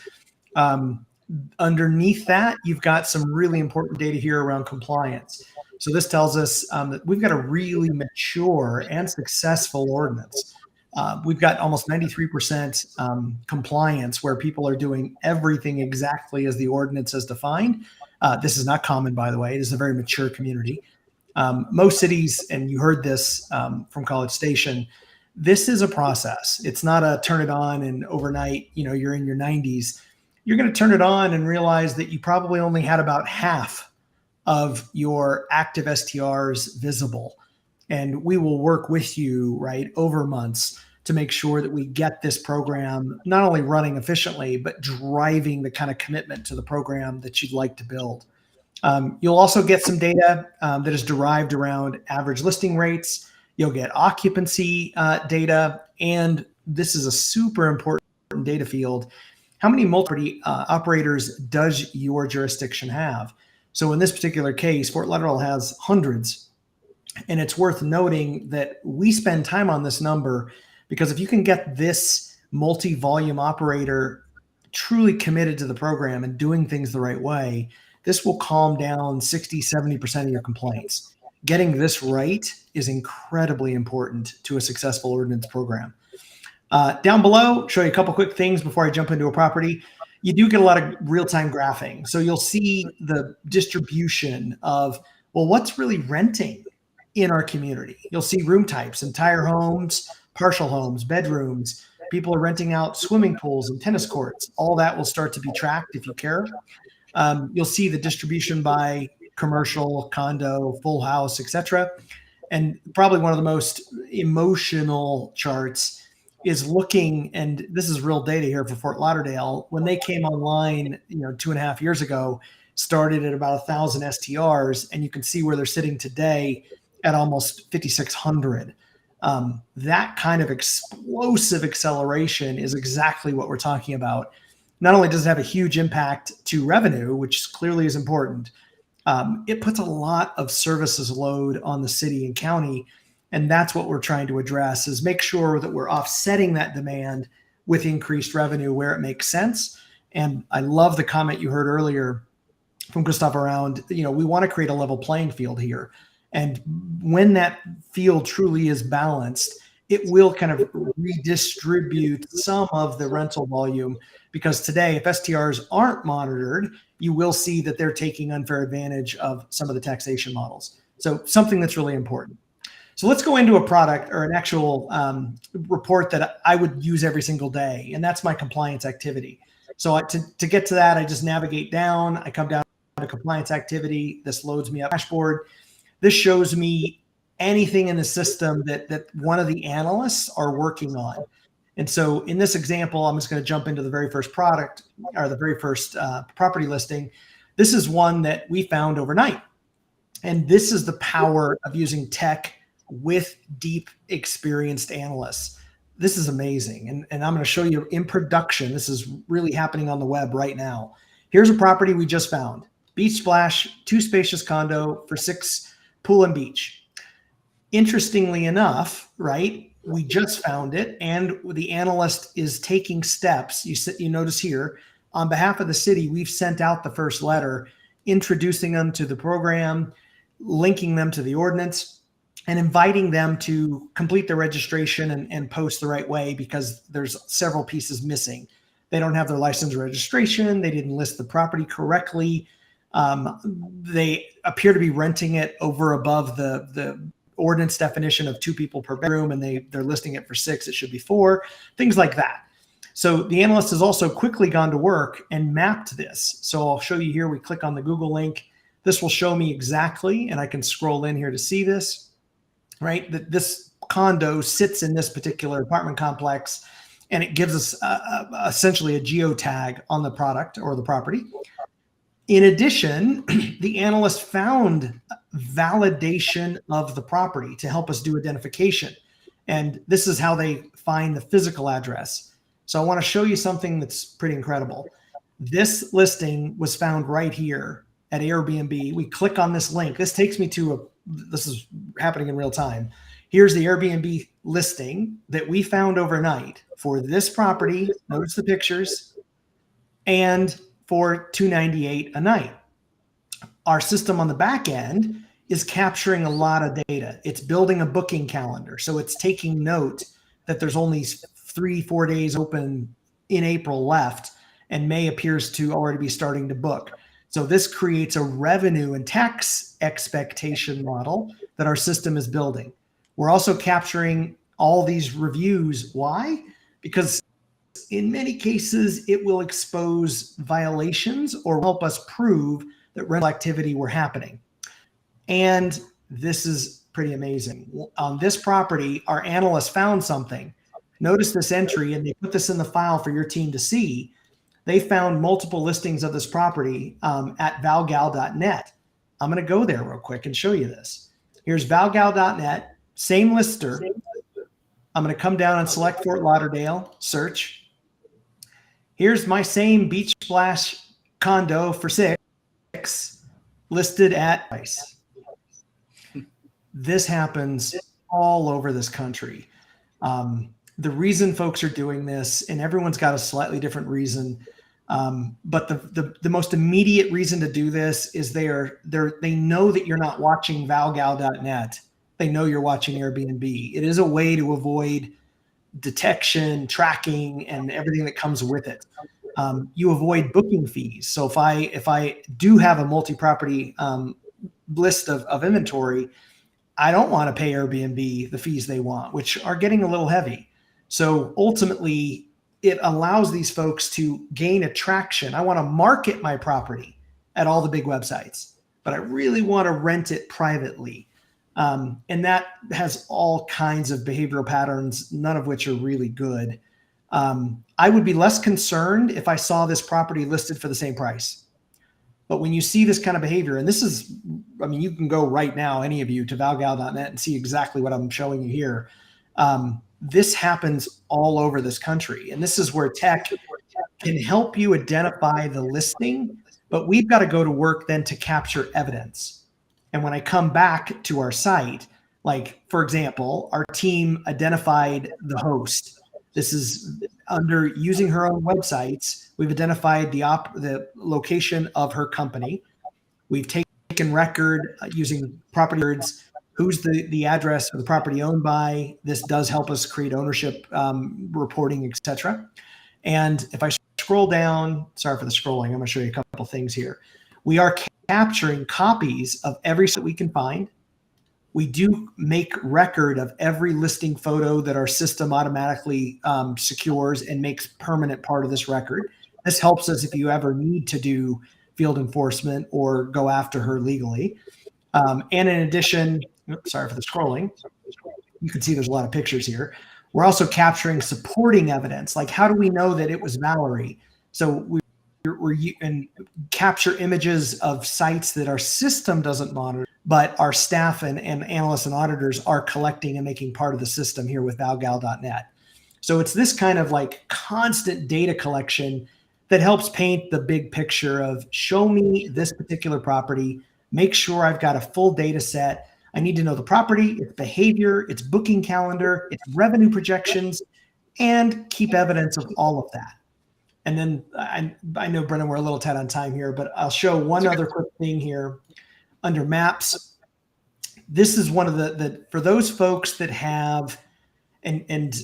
Underneath that, you've got some really important data here around compliance. So this tells us that we've got a really mature and successful ordinance. We've got almost 93% compliance, where people are doing everything exactly as the ordinance has defined. This is not common, by the way. It is a very mature community. Most cities, and you heard this from College Station, this is a process. It's not a turn it on and overnight, you're in your 90s. You're going to turn it on and realize that you probably only had about half of your active STRs visible. And we will work with you, right, over months to make sure that we get this program not only running efficiently, but driving the kind of commitment to the program that you'd like to build. You'll also get some data that is derived around average listing rates. You'll get occupancy data, and this is a super important data field. How many multi operators does your jurisdiction have? So in this particular case, Fort Lauderdale has hundreds. And it's worth noting that we spend time on this number because if you can get this multi-volume operator truly committed to the program and doing things the right way, this will calm down 60, 70% of your complaints. Getting this right is incredibly important to a successful ordinance program. Down below, show you a couple quick things before I jump into a property. You do get a lot of real-time graphing. So you'll see the distribution of, well, what's really renting in our community. You'll see room types, entire homes, partial homes, bedrooms. People are renting out swimming pools and tennis courts. All that will start to be tracked if you care. You'll see the distribution by commercial, condo, full house, etc. And probably one of the most emotional charts is looking, and this is real data here for Fort Lauderdale, when they came online, 2.5 years ago, started at about 1,000 STRs, and you can see where they're sitting today at almost 5,600. That kind of explosive acceleration is exactly what we're talking about. Not only does it have a huge impact to revenue, which clearly is important, it puts a lot of services load on the city and county. And that's what we're trying to address, is make sure that we're offsetting that demand with increased revenue where it makes sense. And I love the comment you heard earlier from Gustavo around, we want to create a level playing field here. And when that field truly is balanced, it will kind of redistribute some of the rental volume, because today, if STRs aren't monitored, you will see that they're taking unfair advantage of some of the taxation models. So something that's really important. So let's go into a product or an actual report that I would use every single day, and that's my compliance activity. So to get to that, I just navigate down. I come down to compliance activity. This loads me up dashboard. This shows me anything in the system that one of the analysts are working on. And so in this example, I'm just going to jump into the very first product, or the very first property listing. This is one that we found overnight. And this is the power of using tech with deep, experienced analysts. This is amazing. And I'm going to show you in production. This is really happening on the web right now. Here's a property we just found. Beach splash, 2 spacious condo for 6 pool and beach. Interestingly enough, right, we just found it, and the analyst is taking steps. You notice here, on behalf of the city, we've sent out the first letter introducing them to the program, linking them to the ordinance, and inviting them to complete their registration and post the right way, because there's several pieces missing. They don't have their license registration. They didn't list the property correctly. They appear to be renting it over above the ordinance definition of 2 people per bedroom, and they're listing it for 6. It should be 4, things like that. So the analyst has also quickly gone to work and mapped this. So I'll show you here. We click on the Google link. This will show me exactly, and I can scroll in here to see this, right? That this condo sits in this particular apartment complex, and it gives us essentially a geotag on the product or the property. In addition, the analyst found validation of the property to help us do identification. And this is how they find the physical address. So I want to show you something that's pretty incredible. This listing was found right here at Airbnb. We click on this link. This takes me to this is happening in real time. Here's the Airbnb listing that we found overnight for this property. Notice the pictures. And for $298 a night. Our system on the back end is capturing a lot of data. It's building a booking calendar. So it's taking note that there's only 3-4 days open in April left, and May appears to already be starting to book. So this creates a revenue and tax expectation model that our system is building. We're also capturing all these reviews. Why? Because in many cases, it will expose violations or help us prove that rental activity were happening. And this is pretty amazing. On this property, our analyst found something. Notice this entry, and they put this in the file for your team to see. They found multiple listings of this property at valgal.net. I'm going to go there real quick and show you this. Here's valgal.net, same lister. I'm going to come down and select Fort Lauderdale, search. Here's my same beach splash condo for 6, listed at price. This happens all over this country. The reason folks are doing this, and everyone's got a slightly different reason, but the most immediate reason to do this is they know that you're not watching valgal.net. They know you're watching Airbnb. It is a way to avoid detection, tracking, and everything that comes with it. You avoid booking fees. So if I do have a multi-property list of inventory, I don't want to pay Airbnb the fees they want, which are getting a little heavy. So ultimately, it allows these folks to gain attraction. I want to market my property at all the big websites, but I really want to rent it privately. And that has all kinds of behavioral patterns, none of which are really good. I would be less concerned if I saw this property listed for the same price. But when you see this kind of behavior, and this is, I mean, you can go right now, any of you, to valgal.net and see exactly what I'm showing you here. This happens all over this country. And this is where tech can help you identify the listing, but we've got to go to work then to capture evidence. And when I come back to our site, like, for example, our team identified the host. This is under using her own websites. We've identified the location of her company. We've taken record using property records who's the address of the property owned by. This does help us create ownership reporting, etc. And if I scroll down, sorry for the scrolling, I'm going to show you a couple things here. We are capturing copies of every that we can find. We do make record of every listing photo that our system automatically secures and makes permanent part of this record. This helps us if you ever need to do field enforcement or go after her legally. And in addition, sorry for the scrolling, you can see there's a lot of pictures here. We're also capturing supporting evidence, like how do we know that it was Valerie? So we and capture images of sites that our system doesn't monitor, but our staff and analysts and auditors are collecting and making part of the system here with valgal.net. So it's this kind of like constant data collection that helps paint the big picture of show me this particular property, make sure I've got a full data set. I need to know the property, its behavior, its booking calendar, its revenue projections, and keep evidence of all of that. And then I know, Brendan, we're a little tight on time here, but I'll show one other quick thing here. Under maps, this is one of the for those folks that have, and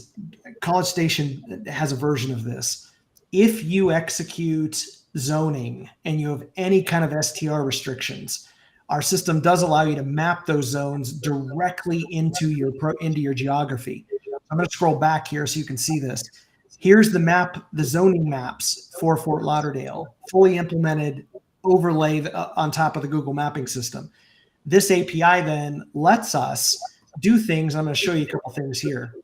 College Station has a version of this. If you execute zoning and you have any kind of STR restrictions, our system does allow you to map those zones directly into your geography. I'm going to scroll back here so you can see this. Here's the map, the zoning maps for Fort Lauderdale, fully implemented overlay on top of the Google mapping system. This API then lets us do things. I'm going to show you a couple things here.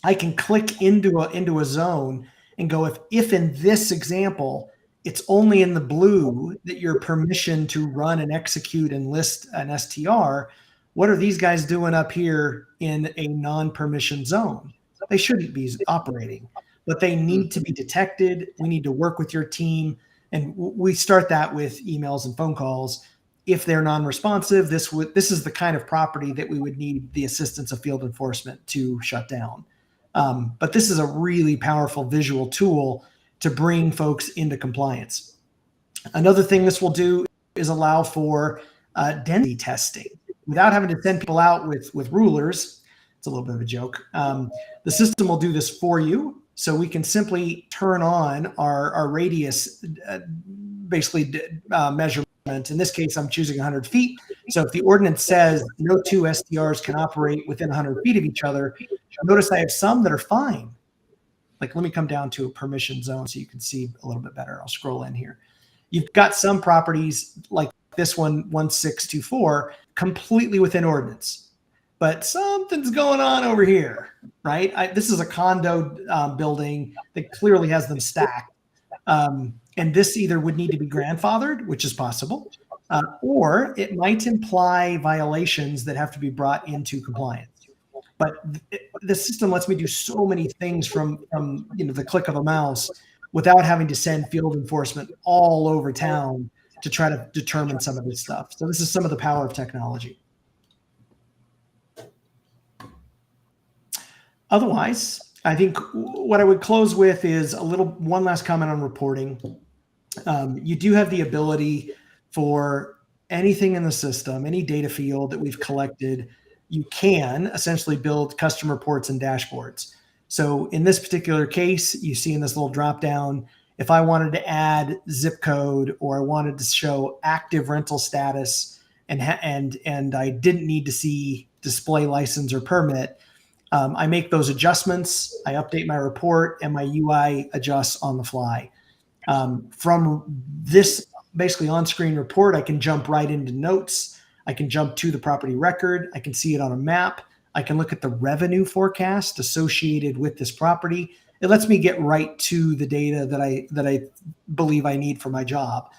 I can click into a zone and go, if in this example, it's only in the blue that you're permission to run and execute and list an STR, what are these guys doing up here in a non-permission zone? They shouldn't be operating, but they need to be detected. We need to work with your team. And we start that with emails and phone calls. If they're non-responsive, this is the kind of property that we would need the assistance of field enforcement to shut down. But this is a really powerful visual tool to bring folks into compliance. Another thing this will do is allow for density testing without having to send people out with rulers. It's a little bit of a joke. The system will do this for you. So we can simply turn on our radius, measurement. In this case, I'm choosing 100 feet. So if the ordinance says no two STRs can operate within 100 feet of each other, notice I have some that are fine. Like, let me come down to a permission zone so you can see a little bit better. I'll scroll in here. You've got some properties like this one, 1624, completely within ordinance. But something's going on over here, right? This is a condo building that clearly has them stacked. And this either would need to be grandfathered, which is possible, or it might imply violations that have to be brought into compliance. But the system lets me do so many things from the click of a mouse without having to send field enforcement all over town to try to determine some of this stuff. So this is some of the power of technology. Otherwise, I think what I would close with is one last comment on reporting. You do have the ability for anything in the system, any data field that we've collected, you can essentially build custom reports and dashboards. So in this particular case, you see in this little drop down, if I wanted to add zip code or I wanted to show active rental status and I didn't need to see display license or permit, I make those adjustments, I update my report, and my UI adjusts on the fly. From this basically on-screen report, I can jump right into notes. I can jump to the property record. I can see it on a map. I can look at the revenue forecast associated with this property. It lets me get right to the data that I believe I need for my job.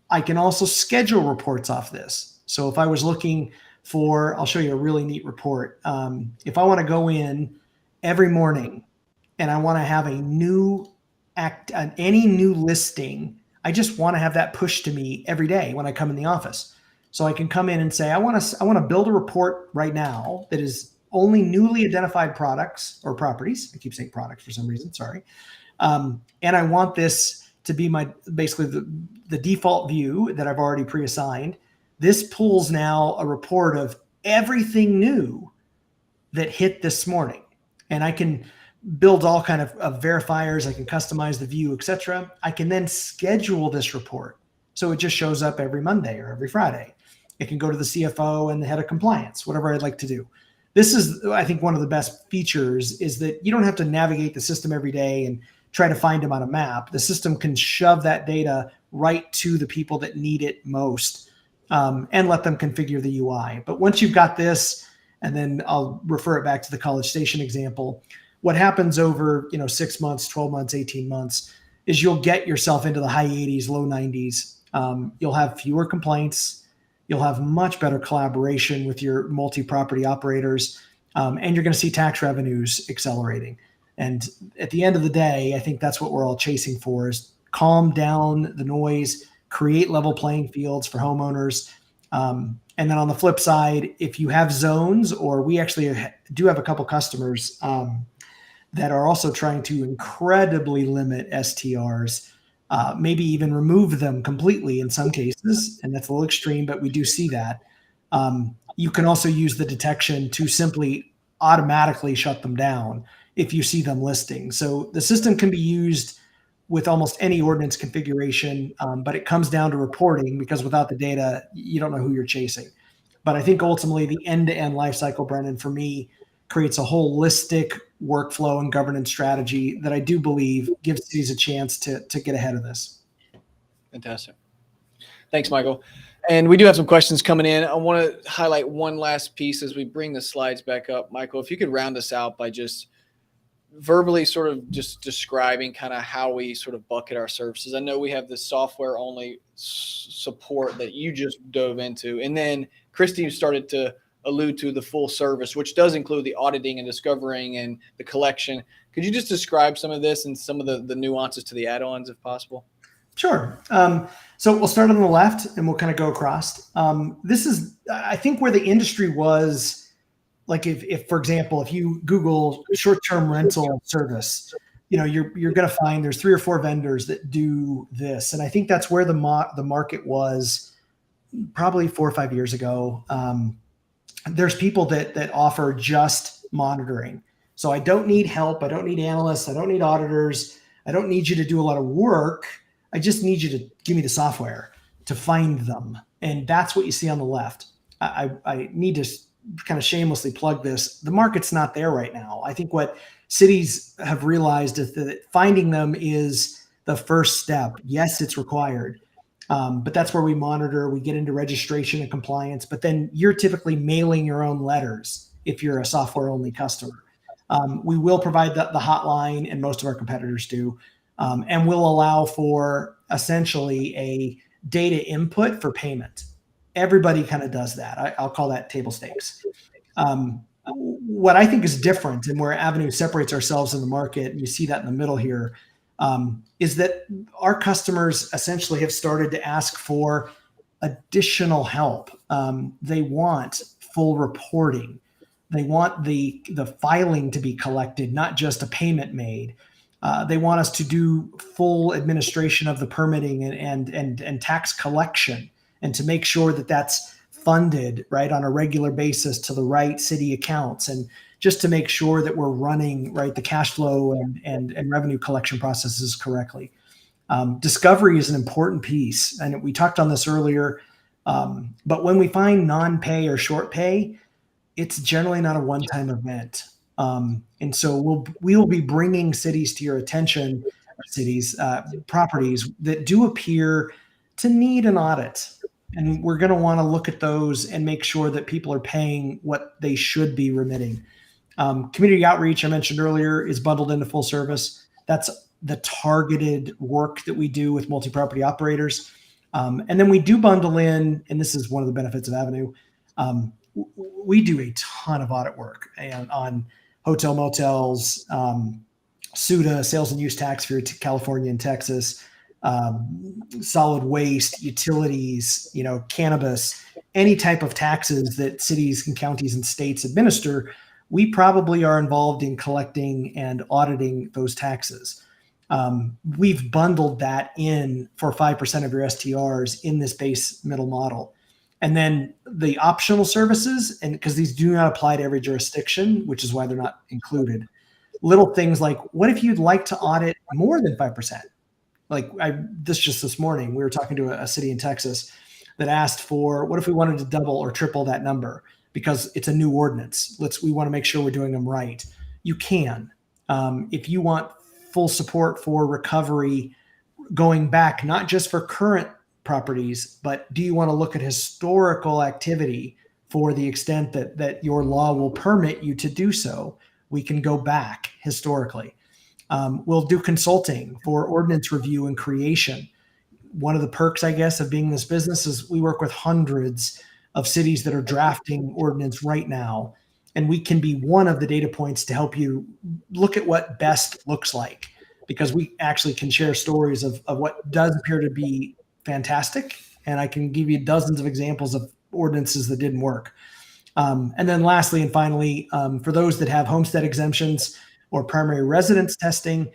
I can also schedule reports off this. So if I was looking for, I'll show you a really neat report. If I want to go in every morning and I want to have any new listing, I just want to have that pushed to me every day when I come in the office. So I can come in and say, I want to build a report right now that is only newly identified products or properties. I keep saying products for some reason, sorry. And I want this to be basically the default view that I've already pre-assigned. This pulls now a report of everything new that hit this morning. And I can build all kind of verifiers. I can customize the view, etc. I can then schedule this report. So it just shows up every Monday or every Friday. It can go to the CFO and the head of compliance, whatever I'd like to do. This is, I think, one of the best features is that you don't have to navigate the system every day and try to find them on a map. The system can shove that data right to the people that need it most, and let them configure the UI. But once you've got this, and then I'll refer it back to the College Station example, what happens over 6 months, 12 months, 18 months is you'll get yourself into the high 80s, low 90s. You'll have fewer complaints. You'll have much better collaboration with your multi-property operators, and you're going to see tax revenues accelerating. And at the end of the day, I think that's what we're all chasing for, is calm down the noise, create level playing fields for homeowners. And then on the flip side, if you have zones, or we actually do have a couple customers that are also trying to incredibly limit STRs, maybe even remove them completely in some cases, and that's a little extreme, but we do see that. You can also use the detection to simply automatically shut them down if you see them listing. So the system can be used with almost any ordinance configuration, but it comes down to reporting, because without the data, you don't know who you're chasing. But I think ultimately the end-to-end lifecycle, Brennan, for me, creates a holistic workflow and governance strategy that I do believe gives cities a chance to get ahead of this. Fantastic. Thanks, Michael. And we do have some questions coming in. I want to highlight one last piece as we bring the slides back up. Michael, if you could round us out by just verbally sort of just describing kind of how we sort of bucket our services. I know we have this software only support that you just dove into. And then Christy started to allude to the full service, which does include the auditing and discovering and the collection. Could you just describe some of this and some of the nuances to the add-ons if possible? Sure. So we'll start on the left and we'll kind of go across. This is, I think, where the industry was. Like if, for example, if you Google short-term rental service, you're going to find there's 3 or 4 vendors that do this. And I think that's where the market was probably 4 or 5 years ago. There's people that offer just monitoring. So I don't need help. I don't need analysts. I don't need auditors. I don't need you to do a lot of work. I just need you to give me the software to find them. And that's what you see on the left. I need to kind of shamelessly plug this. The market's not there right now. I think what cities have realized is that finding them is the first step. Yes, it's required. But that's where we monitor, we get into registration and compliance, but then you're typically mailing your own letters if you're a software only customer. We will provide the hotline, and most of our competitors do, and we'll allow for essentially a data input for payment. Everybody kind of does that. I'll call that table stakes. What I think is different, and where Avenue separates ourselves in the market, and you see that in the middle here, is that our customers essentially have started to ask for additional help. They want full reporting. They want the filing to be collected, not just a payment made. They want us to do full administration of the permitting and tax collection, and to make sure that that's funded right on a regular basis to the right city accounts, and just to make sure that we're running right the cash flow and revenue collection processes correctly. Discovery is an important piece, and we talked on this earlier. But when we find non-pay or short pay, it's generally not a one-time event. And so we'll be bringing cities to your attention, properties that do appear to need an audit. And we're going to want to look at those and make sure that people are paying what they should be remitting. Community outreach, I mentioned earlier, is bundled into full service. That's the targeted work that we do with multi-property operators. And then we do bundle in, and this is one of the benefits of Avenue, we do a ton of audit work and on hotel motels, SUDA, sales and use tax for California and Texas, solid waste, utilities, cannabis, any type of taxes that cities and counties and states administer. We probably are involved in collecting and auditing those taxes. We've bundled that in for 5% of your STRs in this base middle model. And then the optional services, and because these do not apply to every jurisdiction, which is why they're not included. Little things like, what if you'd like to audit more than 5%? Like this morning, we were talking to a city in Texas that asked for, what if we wanted to double or triple that number because it's a new ordinance? We want to make sure we're doing them right. You can. If you want full support for recovery going back, not just for current properties, but do you want to look at historical activity for the extent that your law will permit you to do so? We can go back historically. We'll do consulting for ordinance review and creation. One of the perks, I guess, of being in this business is we work with hundreds of cities that are drafting ordinance right now. And we can be one of the data points to help you look at what best looks like, because we actually can share stories of what does appear to be fantastic. And I can give you dozens of examples of ordinances that didn't work. And then lastly, and finally, for those that have homestead exemptions or primary residence testing,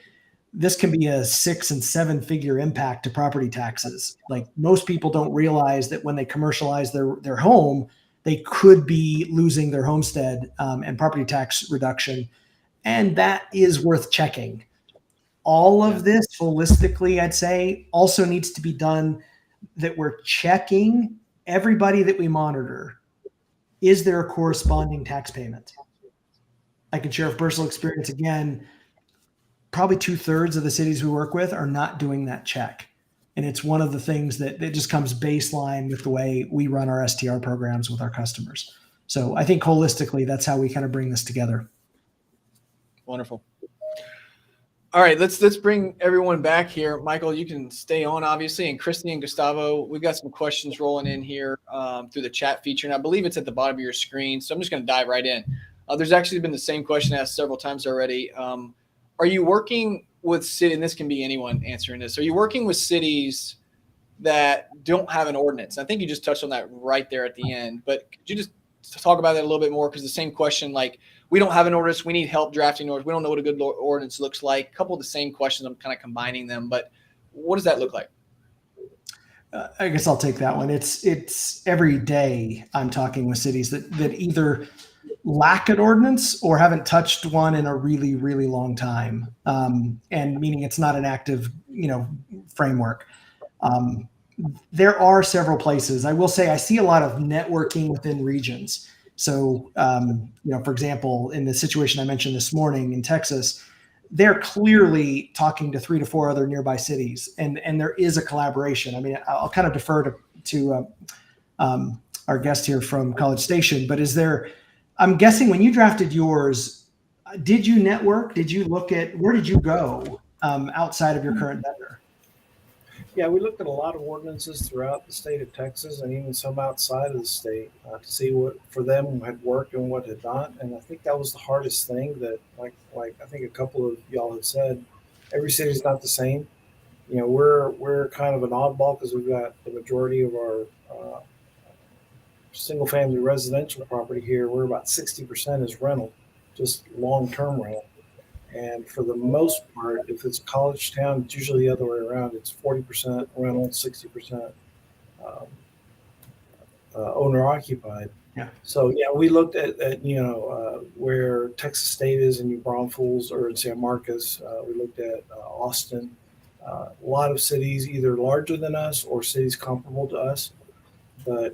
this can be a 6 and 7 figure impact to property taxes. Like, most people don't realize that when they commercialize their home, they could be losing their homestead and property tax reduction. And that is worth checking. All of this holistically, I'd say, also needs to be done that we're checking everybody that we monitor. Is there a corresponding tax payment? I can share personal experience again. Probably 2/3 of the cities we work with are not doing that check. And it's one of the things that just comes baseline with the way we run our STR programs with our customers. So I think holistically, that's how we kind of bring this together. Wonderful. All right, let's bring everyone back here. Michael, you can stay on, obviously, and Christy and Gustavo, we've got some questions rolling in here through the chat feature, and I believe it's at the bottom of your screen, so I'm just going to dive right in. There's actually been the same question asked several times already. Are you working with cities, and this can be anyone answering this, are you working with cities that don't have an ordinance? I think you just touched on that right there at the end, but could you just talk about that a little bit more? Because the same question, like, we don't have an ordinance, we need help drafting ordinance, we don't know what a good ordinance looks like. A couple of the same questions, I'm kind of combining them, but what does that look like? I guess I'll take that one. It's every day I'm talking with cities that either lack an ordinance or haven't touched one in a really, really long time. And meaning it's not an active, framework. There are several places. I will say I see a lot of networking within regions. So, for example, in the situation I mentioned this morning in Texas, they're clearly talking to 3 to 4 other nearby cities, and there is a collaboration. I mean, I'll kind of defer to our guest here from College Station, but I'm guessing when you drafted yours, did you network? Did you look at, where did you go outside of your current vendor? Yeah, we looked at a lot of ordinances throughout the state of Texas and even some outside of the state to see what for them had worked and what had not. And I think that was the hardest thing that, like I think a couple of y'all had said, every city is not the same. We're kind of an oddball because we've got the majority of our single family residential property here. We're about 60% is rental, just long-term rental. And for the most part, if it's a college town, it's usually the other way around. It's 40% rental, 60% owner occupied. Yeah. So we looked at where Texas State is in New Braunfels or in San Marcos. We looked at Austin. A lot of cities either larger than us or cities comparable to us. But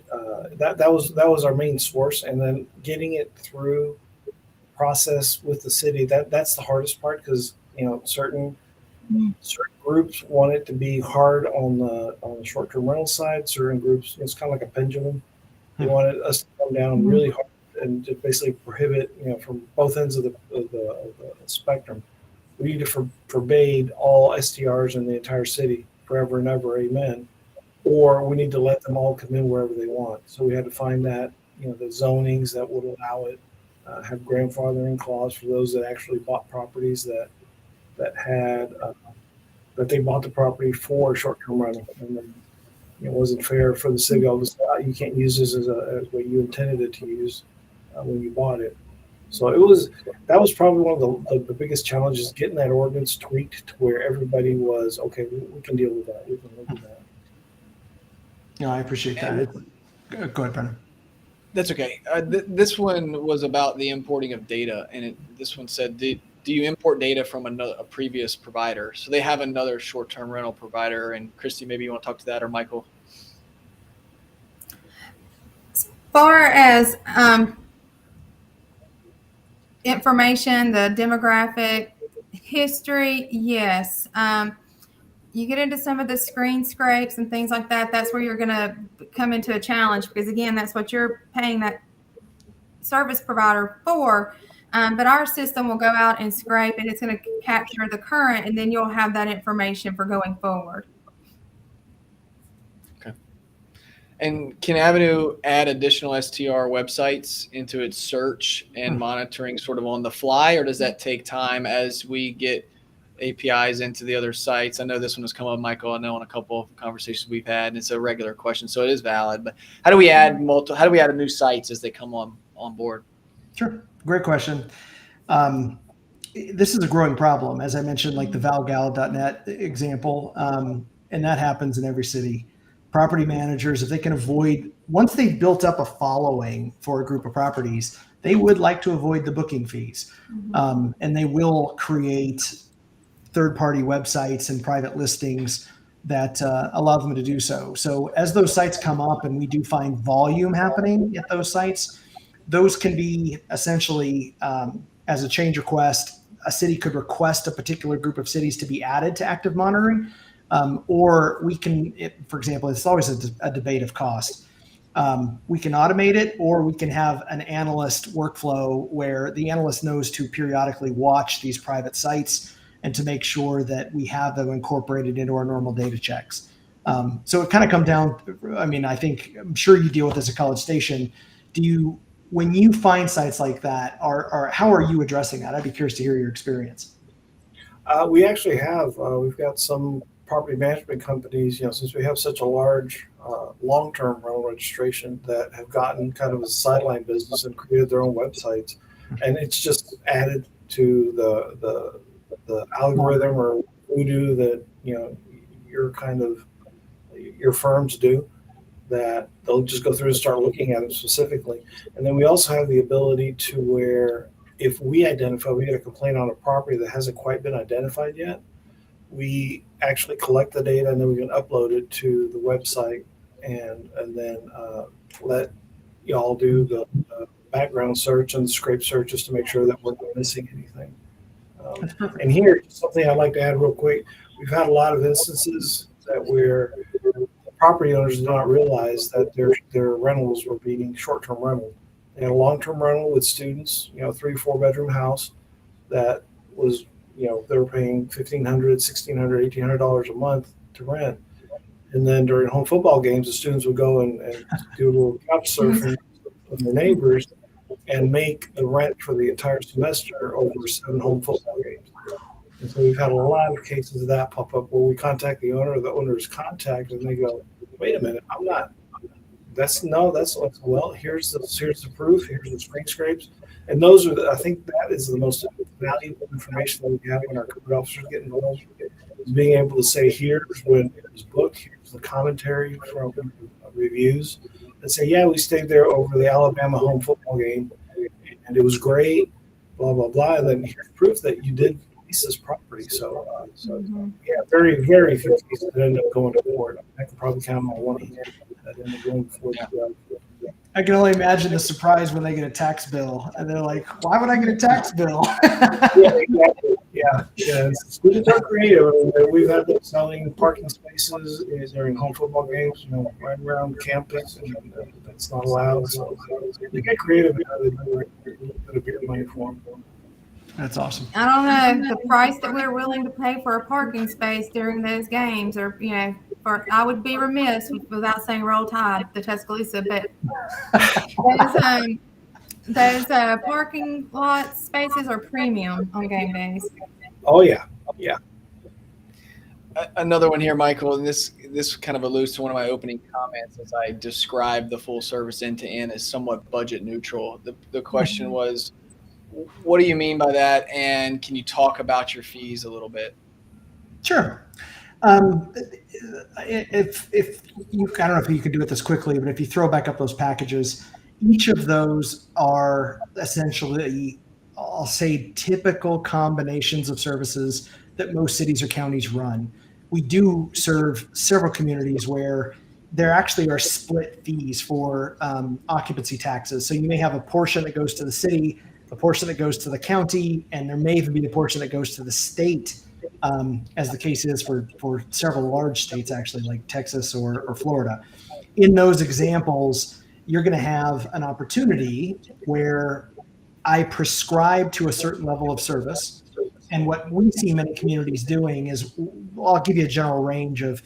that was our main source, and then getting it through process with the city, that's the hardest part, because certain groups want it to be hard on the short-term rental side. Certain groups, it's kind of like a pendulum. They wanted us to come down really hard and to basically prohibit, from both ends of the spectrum. We need to forbade all STRs in the entire city forever and ever, amen. Or we need to let them all come in wherever they want. So we had to find that, the zonings that would allow it, have grandfathering clause for those that actually bought properties that had that they bought the property for short-term rental, and then it wasn't fair for the city to say, you can't use this as what you intended it to use when you bought it. So that was probably one of the biggest challenges, getting that ordinance tweaked to where everybody was okay. We can deal with that. We can live with that. No, I appreciate that. Go ahead, Brendan. That's okay. This one was about the importing of data, and this one said, do you import data from a previous provider? So they have another short-term rental provider, and Christy, maybe you want to talk to that, or Michael? As far as information, the demographic history, yes. You get into some of the screen scrapes and things like that. That's where you're going to come into a challenge, because again, that's what you're paying that service provider for. But our system will go out and scrape, and it's going to capture the current, and then you'll have that information for going forward. Okay. And can Avenue add additional STR websites into its search and monitoring sort of on the fly, or does that take time as we get APIs into the other sites? I know this one has come up, Michael. I know on a couple of conversations we've had, and it's a regular question, so it is valid. But how do we add new sites as they come on board? Sure, great question. This is a growing problem, as I mentioned, like the valgal.net example, and that happens in every city. Property managers, if they can avoid, once they've built up a following for a group of properties, they would like to avoid the booking fees, and they will create third-party websites and private listings that allow them to do so. So as those sites come up and we do find volume happening at those sites, those can be essentially as a change request. A city could request a particular group of cities to be added to active monitoring, or we can, for example, it's always a debate of cost. We can automate it, or we can have an analyst workflow where the analyst knows to periodically watch these private sites and to make sure that we have them incorporated into our normal data checks. So it kind of comes down, I mean, I'm sure you deal with this at College Station. When you find sites like that, how are you addressing that? I'd be curious to hear your experience. We actually have, we've got some property management companies, since we have such a large long-term rental registration, that have gotten kind of a sideline business and created their own websites. And it's just added to the algorithm or voodoo that, your firms do, that they'll just go through and start looking at it specifically. And then we also have the ability to where if we get a complaint on a property that hasn't quite been identified yet, we actually collect the data and then we can upload it to the website and then let y'all do the background search and scrape searches to make sure that we're not missing anything. And here, something I'd like to add real quick. We've had a lot of instances that where property owners did not realize that their rentals were being short-term rental. They had a long-term rental with students, 3 or 4 bedroom house that was, they were paying $1,500, $1,600, $1,800 a month to rent. And then during home football games, the students would go and do a little couch surfing with their neighbors and make the rent for the entire semester over 7 home football games. And so we've had a lot of cases of that pop up where we contact the owner, or the owner's contacted, and they go, "Wait a minute, I'm not. Well, here's the proof. Here's the screen scrapes." And those are I think that is the most valuable information that we have when our code officers get involved, is being able to say, here's when it was booked, here's the commentary from reviews, and say, yeah, we stayed there over the Alabama home football game, and it was great, blah, blah, blah. And then here's proof that you did lease this property. So yeah, very, very few cases that end up going to court. I can probably count them on one hand that end up going to court. I can only imagine the surprise when they get a tax bill and they're like, why would I get a tax bill? Yeah, exactly. Yeah. Students are creative. We've had them selling parking spaces during home football games, right around campus, and that's not allowed. So they get creative and how they do it. A little bit of beer money for them. That's awesome. I don't know the price that we're willing to pay for a parking space during those games, or I would be remiss without saying Roll Tide, the Tuscaloosa, but those parking lot spaces are premium on game days. Oh yeah. Another one here, Michael, and this kind of alludes to one of my opening comments as I described the full service end to end as somewhat budget neutral. The question was, what do you mean by that? And can you talk about your fees a little bit? Sure. If you, I don't know if you can do it this quickly, but if you throw back up those packages, each of those are essentially, I'll say, typical combinations of services that most cities or counties run. We do serve several communities where there actually are split fees for occupancy taxes. So you may have a portion that goes to the city, a portion that goes to the county, and there may even be a portion that goes to the state, as the case is for several large states, actually, like Texas or Florida. In those examples, you're going to have an opportunity where I prescribe to a certain level of service. And what we see many communities doing is, I'll give you a general range of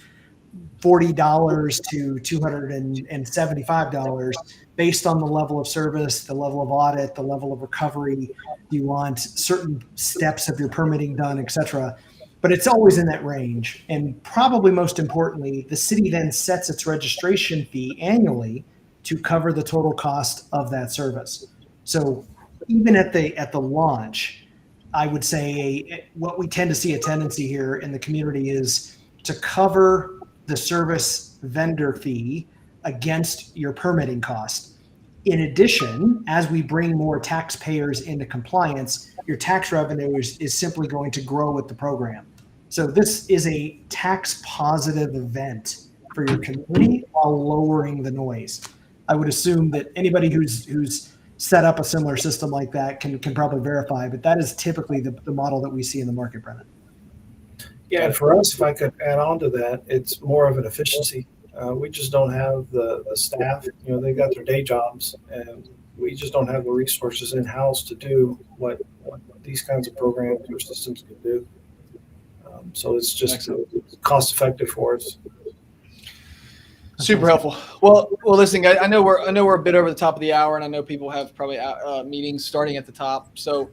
$40 to $275 based on the level of service, the level of audit, the level of recovery. Do you want certain steps of your permitting done, et cetera? But it's always in that range. And probably most importantly, the city then sets its registration fee annually to cover the total cost of that service. So even at the launch, I would say what we tend to see a tendency here in the community is to cover the service vendor fee against your permitting cost. In addition, as we bring more taxpayers into compliance, your tax revenue is simply going to grow with the program. So this is a tax positive event for your community while lowering the noise. I would assume that anybody who's set up a similar system like that can probably verify, but that is typically the model that we see in the market, Brennan. Yeah, and for us, if I could add on to that, it's more of an efficiency. We just don't have the staff. They got their day jobs, and we just don't have the resources in-house to do what these kinds of programs or systems can do. So it's just cost-effective for us. Super helpful. Well, listen, guys. I know we're a bit over the top of the hour, and I know people have probably meetings starting at the top. So,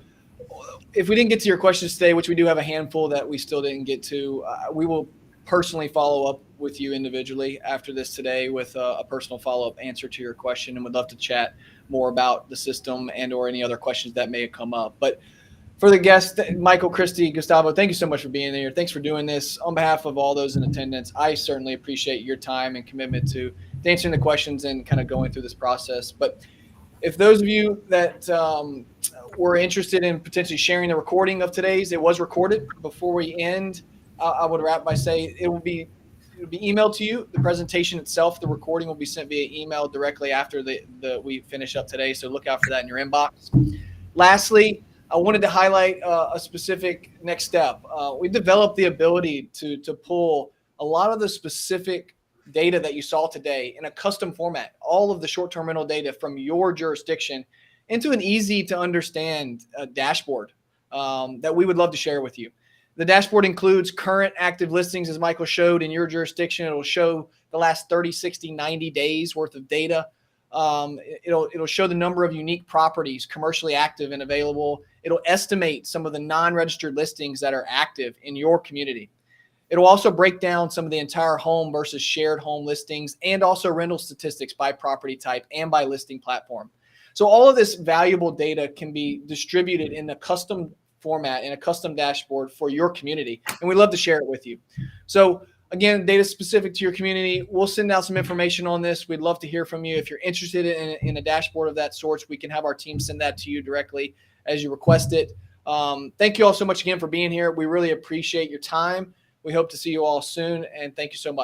if we didn't get to your questions today, which we do have a handful that we still didn't get to, we will personally follow up with you individually after this today with a personal follow-up answer to your question, and would love to chat more about the system and or any other questions that may have come up. But for the guests, Michael, Christy, Gustavo, thank you so much for being here. Thanks for doing this. On behalf of all those in attendance, I certainly appreciate your time and commitment to answering the questions and kind of going through this process. But if those of you that were interested in potentially sharing the recording of today's, it was recorded. Before we end, I would wrap by saying it will be emailed to you. The presentation itself, the recording will be sent via email directly after we finish up today. So look out for that in your inbox. Lastly, I wanted to highlight a specific next step. We developed the ability to pull a lot of the specific data that you saw today in a custom format, all of the short-term rental data from your jurisdiction into an easy to understand dashboard that we would love to share with you. The dashboard includes current active listings, as Michael showed in your jurisdiction. It'll show the last 30, 60, 90 days worth of data. It'll show the number of unique properties commercially active and available. It'll estimate some of the non-registered listings that are active in your community. It'll also break down some of the entire home versus shared home listings, and also rental statistics by property type and by listing platform. So all of this valuable data can be distributed in a custom format, in a custom dashboard for your community, and we'd love to share it with you. So again, data specific to your community. We'll send out some information on this. We'd love to hear from you. If you're interested in a dashboard of that sort, we can have our team send that to you directly as you request it. Thank you all so much again for being here. We really appreciate your time. We hope to see you all soon, and thank you so much.